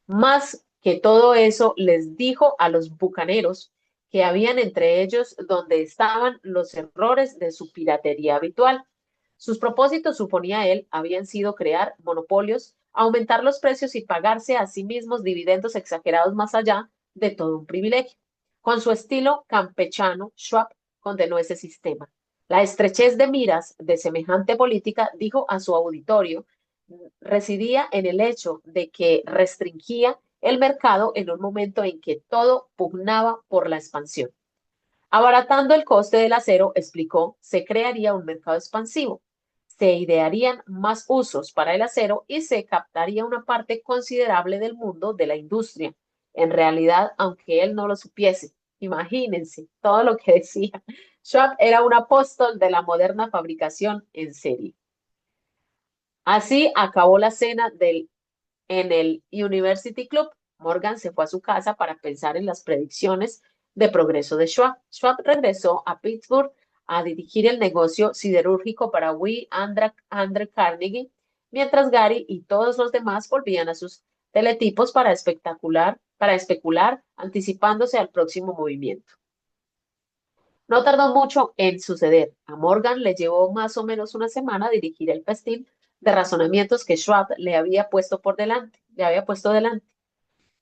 Más que todo eso, les dijo a los bucaneros que habían entre ellos donde estaban los errores de su piratería habitual. Sus propósitos, suponía él, habían sido crear monopolios, aumentar los precios y pagarse a sí mismos dividendos exagerados más allá de todo un privilegio. Con su estilo campechano, Schwab condenó ese sistema. La estrechez de miras de semejante política, dijo a su auditorio, residía en el hecho de que restringía el mercado en un momento en que todo pugnaba por la expansión. Abaratando el coste del acero, explicó, se crearía un mercado expansivo, se idearían más usos para el acero y se captaría una parte considerable del mundo de la industria. En realidad, aunque él no lo supiese, imagínense todo lo que decía. Schwab era un apóstol de la moderna fabricación en serie. Así acabó la cena en el University Club. Morgan se fue a su casa para pensar en las predicciones de progreso de Schwab. Schwab regresó a Pittsburgh a dirigir el negocio siderúrgico para Andrew Carnegie, mientras Gary y todos los demás volvían a sus teletipos para especular, anticipándose al próximo movimiento. No tardó mucho en suceder. A Morgan le llevó más o menos una semana dirigir el festín de razonamientos que Schwab le había puesto delante.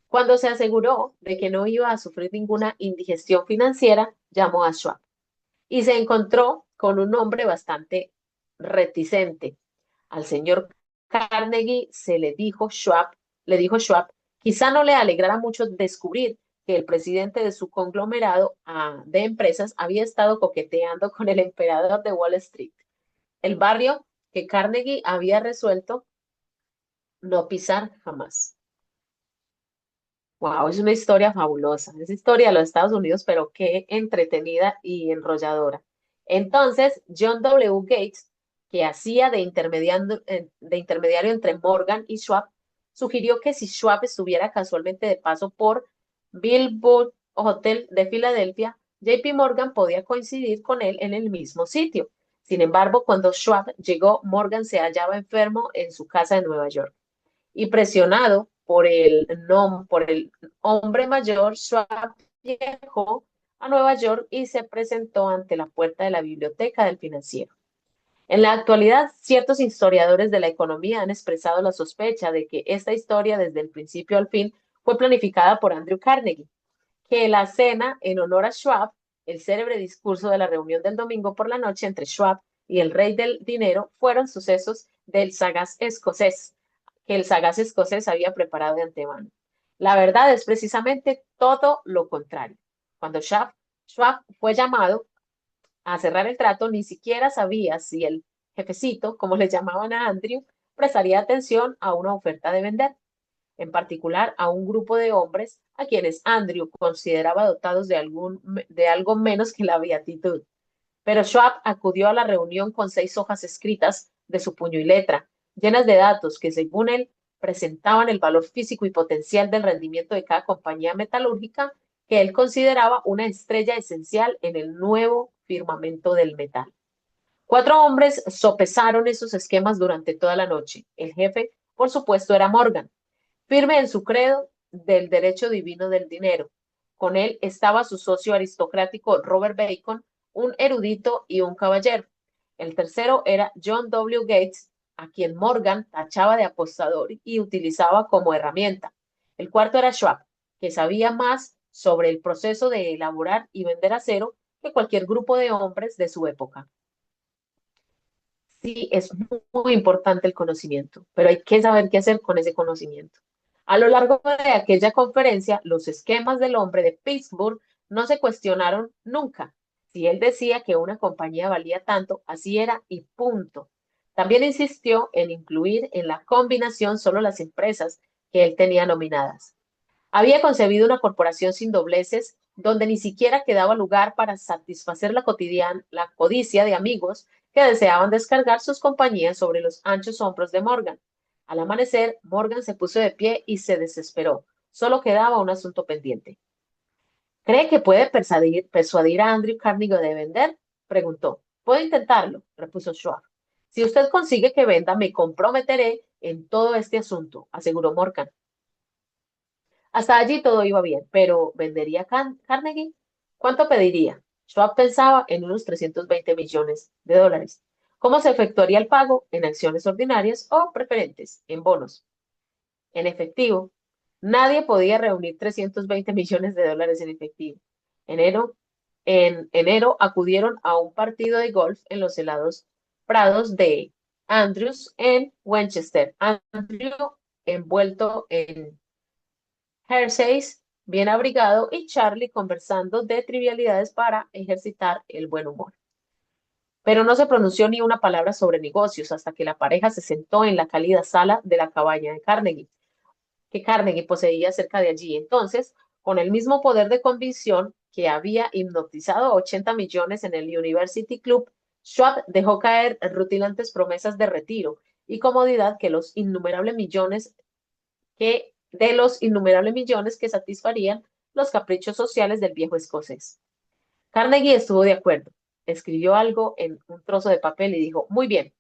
Cuando se aseguró de que no iba a sufrir ninguna indigestión financiera, llamó a Schwab y se encontró con un hombre bastante reticente. Al señor Carnegie le dijo Schwab, quizá no le alegrara mucho descubrir que el presidente de su conglomerado de empresas había estado coqueteando con el emperador de Wall Street, el barrio que Carnegie había resuelto no pisar jamás. Wow, es una historia fabulosa. Es historia de los Estados Unidos, pero qué entretenida y enrolladora. Entonces, John W. Gates, que hacía de intermediario entre Morgan y Schwab, sugirió que si Schwab estuviera casualmente de paso por Billboard Hotel de Filadelfia, JP Morgan podía coincidir con él en el mismo sitio. Sin embargo, cuando Schwab llegó, Morgan se hallaba enfermo en su casa de Nueva York y presionado por el hombre mayor, Schwab viajó a Nueva York y se presentó ante la puerta de la biblioteca del financiero. En la actualidad, ciertos historiadores de la economía han expresado la sospecha de que esta historia desde el principio al fin fue planificada por Andrew Carnegie, que la cena en honor a Schwab, el célebre discurso de la reunión del domingo por la noche entre Schwab y el rey del dinero fueron sucesos del sagaz escocés, que el sagaz escocés había preparado de antemano. La verdad es precisamente todo lo contrario. Cuando Schwab fue llamado a cerrar el trato, ni siquiera sabía si el jefecito, como le llamaban a Andrew, prestaría atención a una oferta de vender, en particular a un grupo de hombres a quienes Andrew consideraba dotados de algo menos que la beatitud. Pero Schwab acudió a la reunión con 6 hojas escritas de su puño y letra, llenas de datos que, según él, presentaban el valor físico y potencial del rendimiento de cada compañía metalúrgica que él consideraba una estrella esencial en el nuevo firmamento del metal. 4 hombres sopesaron esos esquemas durante toda la noche. El jefe, por supuesto, era Morgan, firme en su credo del derecho divino del dinero. Con él estaba su socio aristocrático Robert Bacon, un erudito y un caballero. El tercero era John W. Gates, a quien Morgan tachaba de apostador y utilizaba como herramienta. El cuarto era Schwab, que sabía más sobre el proceso de elaborar y vender acero que cualquier grupo de hombres de su época. Sí, es muy importante el conocimiento, pero hay que saber qué hacer con ese conocimiento. A lo largo de aquella conferencia, los esquemas del hombre de Pittsburgh no se cuestionaron nunca. Si él decía que una compañía valía tanto, así era y punto. También insistió en incluir en la combinación solo las empresas que él tenía nominadas. Había concebido una corporación sin dobleces donde ni siquiera quedaba lugar para satisfacer la codicia de amigos que deseaban descargar sus compañías sobre los anchos hombros de Morgan. Al amanecer, Morgan se puso de pie y se desesperó. Solo quedaba un asunto pendiente. ¿Cree que puede persuadir a Andrew Carnegie de vender? Preguntó. Puedo intentarlo, repuso Schwab. Si usted consigue que venda, me comprometeré en todo este asunto, aseguró Morgan. Hasta allí todo iba bien, pero ¿vendería Carnegie? ¿Cuánto pediría? Schwab pensaba en unos 320 millones de dólares. ¿Cómo se efectuaría el pago? ¿En acciones ordinarias o preferentes? ¿En bonos? En efectivo. Nadie podía reunir 320 millones de dólares en efectivo. Enero, en enero acudieron a un partido de golf en los helados prados de Andrews en Winchester. Andrew envuelto en Hershey's, bien abrigado, y Charlie conversando de trivialidades para ejercitar el buen humor. Pero no se pronunció ni una palabra sobre negocios hasta que la pareja se sentó en la cálida sala de la cabaña de Carnegie, que Carnegie poseía cerca de allí. Entonces, con el mismo poder de convicción que había hipnotizado a 80 millones en el University Club, Schwab dejó caer rutilantes promesas de retiro y comodidad de los innumerables millones que satisfarían los caprichos sociales del viejo escocés. Carnegie estuvo de acuerdo, escribió algo en un trozo de papel y dijo, muy bien,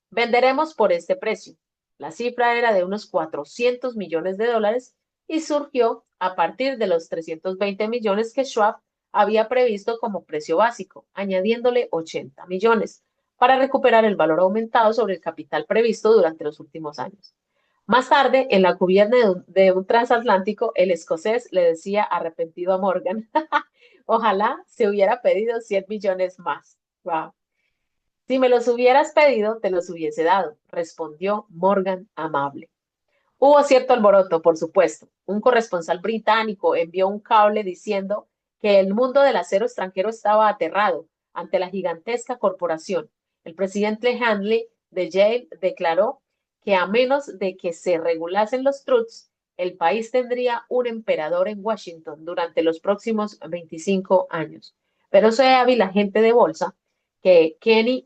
venderemos por este precio. La cifra era de unos 400 millones de dólares y surgió a partir de los 320 millones que Schwab había previsto como precio básico, añadiéndole 80 millones para recuperar el valor aumentado sobre el capital previsto durante los últimos años. Más tarde, en la cubierta de un transatlántico, el escocés le decía arrepentido a Morgan, ojalá se hubiera pedido 100 millones más. Wow. Si me los hubieras pedido, te los hubiese dado, respondió Morgan amable. Hubo cierto alboroto, por supuesto. Un corresponsal británico envió un cable diciendo que el mundo del acero extranjero estaba aterrado ante la gigantesca corporación. El presidente Handley de Yale declaró que a menos de que se regulasen los trusts, el país tendría un emperador en Washington durante los próximos 25 años. Pero soy hábil agente de bolsa que Kenny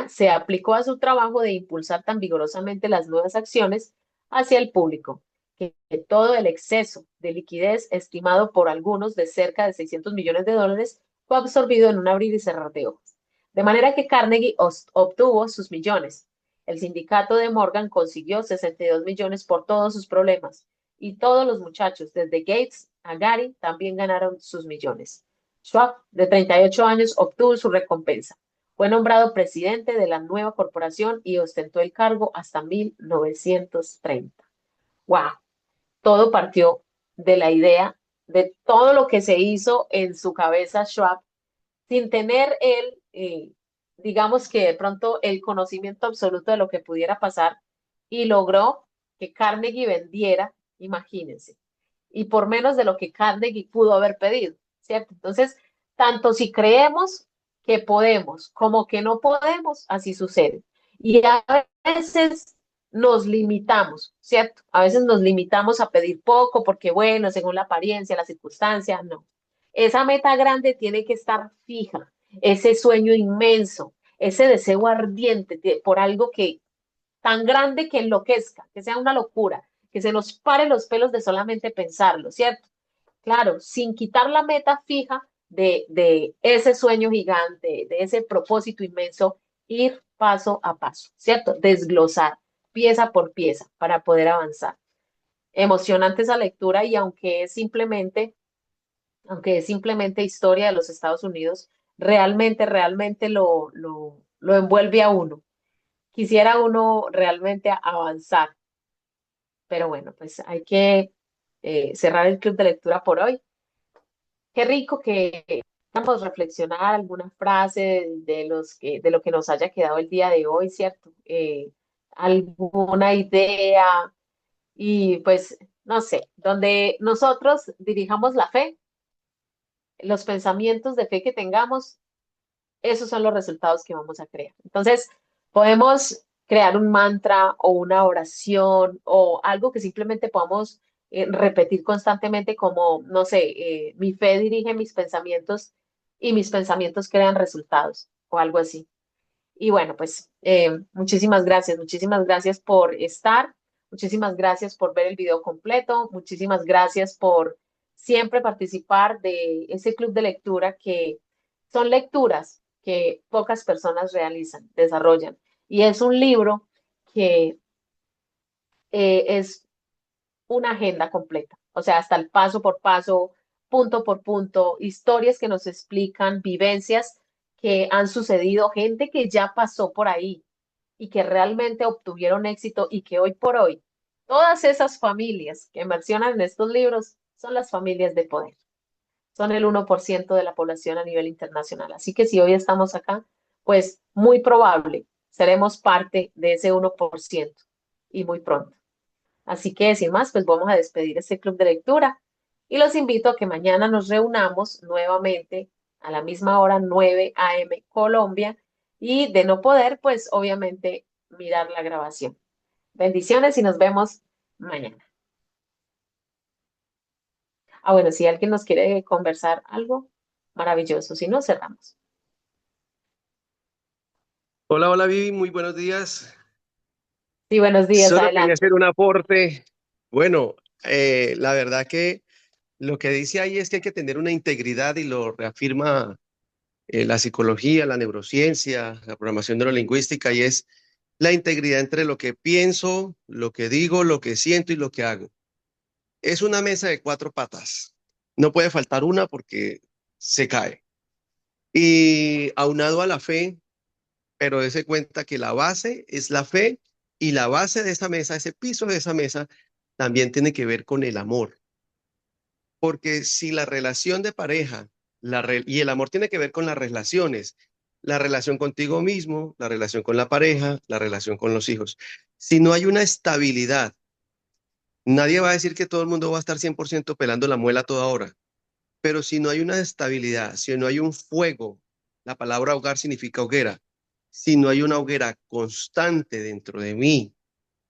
se aplicó a su trabajo de impulsar tan vigorosamente las nuevas acciones hacia el público, que todo el exceso de liquidez estimado por algunos de cerca de 600 millones de dólares fue absorbido en un abrir y cerrar de ojos. De manera que Carnegie obtuvo sus millones. El sindicato de Morgan consiguió 62 millones por todos sus problemas. Y todos los muchachos, desde Gates a Gary, también ganaron sus millones. Schwab, de 38 años, obtuvo su recompensa. Fue nombrado presidente de la nueva corporación y ostentó el cargo hasta 1930. ¡Wow! Todo partió de la idea de todo lo que se hizo en su cabeza Schwab, sin tener él, digamos que de pronto el conocimiento absoluto de lo que pudiera pasar, y logró que Carnegie vendiera, imagínense, y por menos de lo que Carnegie pudo haber pedido, ¿cierto? Entonces, tanto si creemos que podemos como que no podemos, así sucede. Y a veces nos limitamos, ¿cierto? A veces nos limitamos a pedir poco porque, bueno, según la apariencia, la circunstancia, no. Esa meta grande tiene que estar fija, ese sueño inmenso, ese deseo ardiente por algo que tan grande que enloquezca, que sea una locura, que se nos pare los pelos de solamente pensarlo, ¿cierto? Claro, sin quitar la meta fija de ese sueño gigante, de ese propósito inmenso, ir paso a paso, ¿cierto? Desglosar pieza por pieza para poder avanzar. Emocionante esa lectura y aunque es simplemente historia de los Estados Unidos, realmente lo envuelve a uno. Quisiera uno realmente avanzar, pero bueno, pues hay que cerrar el club de lectura por hoy. Qué rico que podamos reflexionar alguna frase de lo que nos haya quedado el día de hoy, ¿cierto? Alguna idea y pues, no sé, donde nosotros dirijamos la fe, los pensamientos de fe que tengamos, esos son los resultados que vamos a crear. Entonces, podemos crear un mantra o una oración o algo que simplemente podamos repetir constantemente como, no sé, mi fe dirige mis pensamientos y mis pensamientos crean resultados o algo así. Y bueno, pues muchísimas gracias por estar, muchísimas gracias por ver el video completo, muchísimas gracias por siempre participar de ese club de lectura que son lecturas que pocas personas realizan, desarrollan. Y es un libro que es una agenda completa, o sea, hasta el paso por paso, punto por punto, historias que nos explican, vivencias que han sucedido, gente que ya pasó por ahí y que realmente obtuvieron éxito y que hoy por hoy, todas esas familias que mencionan en estos libros son las familias de poder, son el 1% de la población a nivel internacional. Así que si hoy estamos acá, pues muy probable seremos parte de ese 1% y muy pronto. Así que sin más, pues vamos a despedir este club de lectura y los invito a que mañana nos reunamos nuevamente a la misma hora, 9 a.m. Colombia, y de no poder, pues obviamente mirar la grabación. Bendiciones y nos vemos mañana. Ah, bueno, si alguien nos quiere conversar algo, maravilloso. Si no, cerramos. Hola, hola Vivi, muy buenos días. Sí, buenos días, Solo quería adelante. hacer un aporte. Bueno, la verdad que lo que dice ahí es que hay que tener una integridad y lo reafirma la psicología, la neurociencia, la programación neurolingüística y es la integridad entre lo que pienso, lo que digo, lo que siento y lo que hago. Es una mesa de cuatro patas. No puede faltar una porque se cae. Y aunado a la fe, pero dése cuenta que la base es la fe y la base de esa mesa, ese piso de esa mesa, también tiene que ver con el amor. Porque si la relación de pareja y el amor tiene que ver con las relaciones, la relación contigo mismo, la relación con la pareja, la relación con los hijos. Si no hay una estabilidad, nadie va a decir que todo el mundo va a estar 100% pelando la muela a toda hora, pero si no hay una estabilidad, si no hay un fuego, la palabra hogar significa hoguera, si no hay una hoguera constante dentro de mí,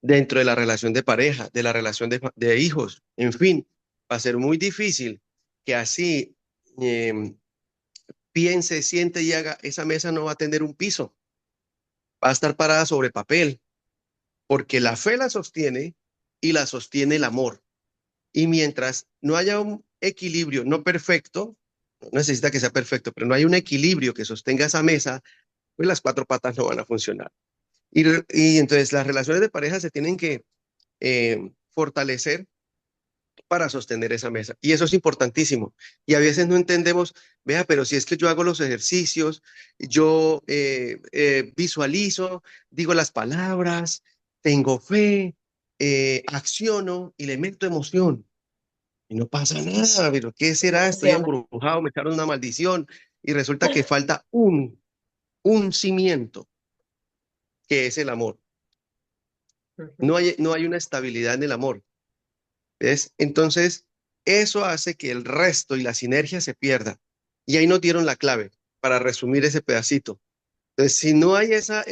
dentro de la relación de pareja, de la relación de hijos, en fin, va a ser muy difícil que así piense, siente y haga, esa mesa no va a tener un piso, va a estar parada sobre papel, porque la fe la sostiene y la sostiene el amor. Y mientras no haya un equilibrio, no perfecto, no necesita que sea perfecto, pero no hay un equilibrio que sostenga esa mesa, pues las cuatro patas no van a funcionar. Y entonces las relaciones de pareja se tienen que fortalecer para sostener esa mesa. Y eso es importantísimo. Y a veces no entendemos, vea, pero si es que yo hago los ejercicios, yo visualizo, digo las palabras, tengo fe, acciono y le meto emoción. Y no pasa nada, pero ¿qué no será? Estoy funciona. embrujado, me echaron una maldición. Y resulta que falta un cimiento, que es el amor. Ujú. No hay una estabilidad en el amor. ¿Ves? Entonces, eso hace que el resto y la sinergia se pierda. Y ahí nos dieron la clave para resumir ese pedacito. Entonces, si no hay esa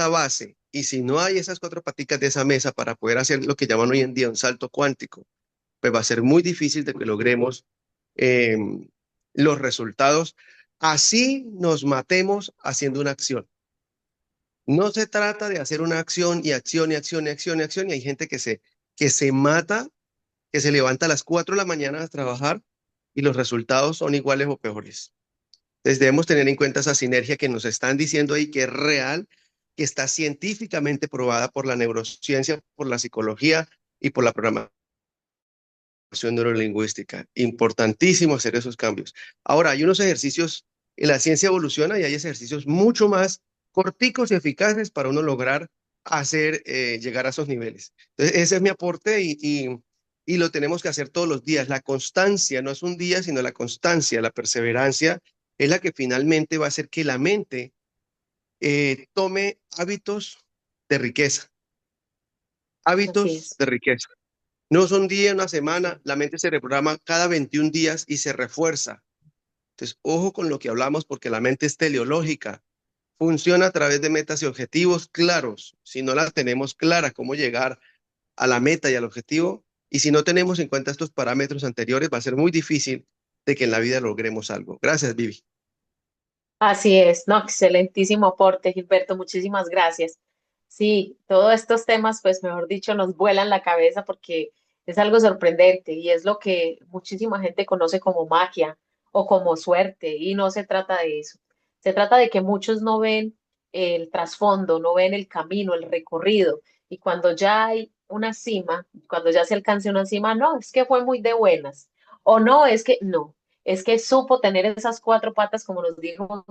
base y si no hay esas cuatro paticas de esa mesa para poder hacer lo que llaman hoy en día un salto cuántico, pues va a ser muy difícil de que logremos eh, los resultados. Así nos matemos haciendo una acción. No se trata de hacer una acción y acción y acción y acción y acción. Y hay gente que se mata, que se levanta a las 4 de la mañana a trabajar y los resultados son iguales o peores. Entonces debemos tener en cuenta esa sinergia que nos están diciendo ahí que es real, que está científicamente probada por la neurociencia, por la psicología y por la programación neurolingüística. Importantísimo hacer esos cambios. Ahora, hay unos ejercicios, en la ciencia evoluciona y hay ejercicios mucho más corticos y eficaces para uno lograr hacer, llegar a esos niveles. Entonces, ese es mi aporte y lo tenemos que hacer todos los días. La constancia no es un día, sino la constancia, la perseverancia es la que finalmente va a hacer que la mente tome hábitos de riqueza, Así hábitos es. de riqueza. No son días, una semana, la mente se reprograma cada 21 días y se refuerza. Entonces, ojo con lo que hablamos porque la mente es teleológica. Funciona a través de metas y objetivos claros. Si no las tenemos claras, cómo llegar a la meta y al objetivo, y si no tenemos en cuenta estos parámetros anteriores, va a ser muy difícil de que en la vida logremos algo. Gracias, Vivi. Así es, no, excelentísimo aporte, Gilberto, muchísimas gracias. Sí, todos estos temas, pues mejor dicho, nos vuelan la cabeza porque es algo sorprendente y es lo que muchísima gente conoce como magia o como suerte y no se trata de eso. Se trata de que muchos no ven el trasfondo, no ven el camino, el recorrido y cuando ya hay una cima, cuando ya se alcance una cima, no, es que fue muy de buenas o no, es que no. Es que supo tener esas cuatro patas, como nos dijo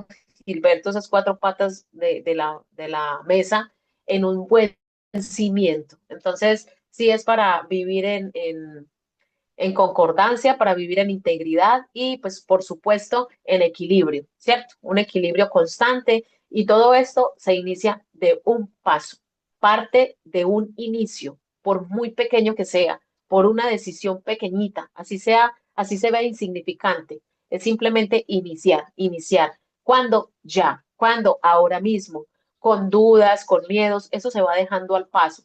Gilberto, esas cuatro patas de la mesa en un buen cimiento. Entonces, sí es para vivir en concordancia, para vivir en integridad y, pues, por supuesto, en equilibrio, ¿cierto? Un equilibrio constante y todo esto se inicia de un paso, parte de un inicio, por muy pequeño que sea, por una decisión pequeñita, así sea, así se ve insignificante, es simplemente iniciar, iniciar. ¿Cuándo? Ya. ¿Cuándo? Ahora mismo. Con dudas, con miedos, eso se va dejando al paso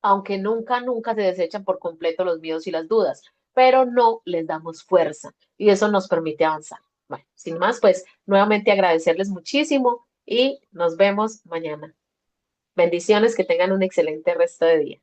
aunque nunca, nunca se desechan por completo los miedos y las dudas, pero no les damos fuerza y eso nos permite avanzar. Bueno, sin más, pues nuevamente agradecerles muchísimo y nos vemos mañana. Bendiciones, que tengan un excelente resto de día.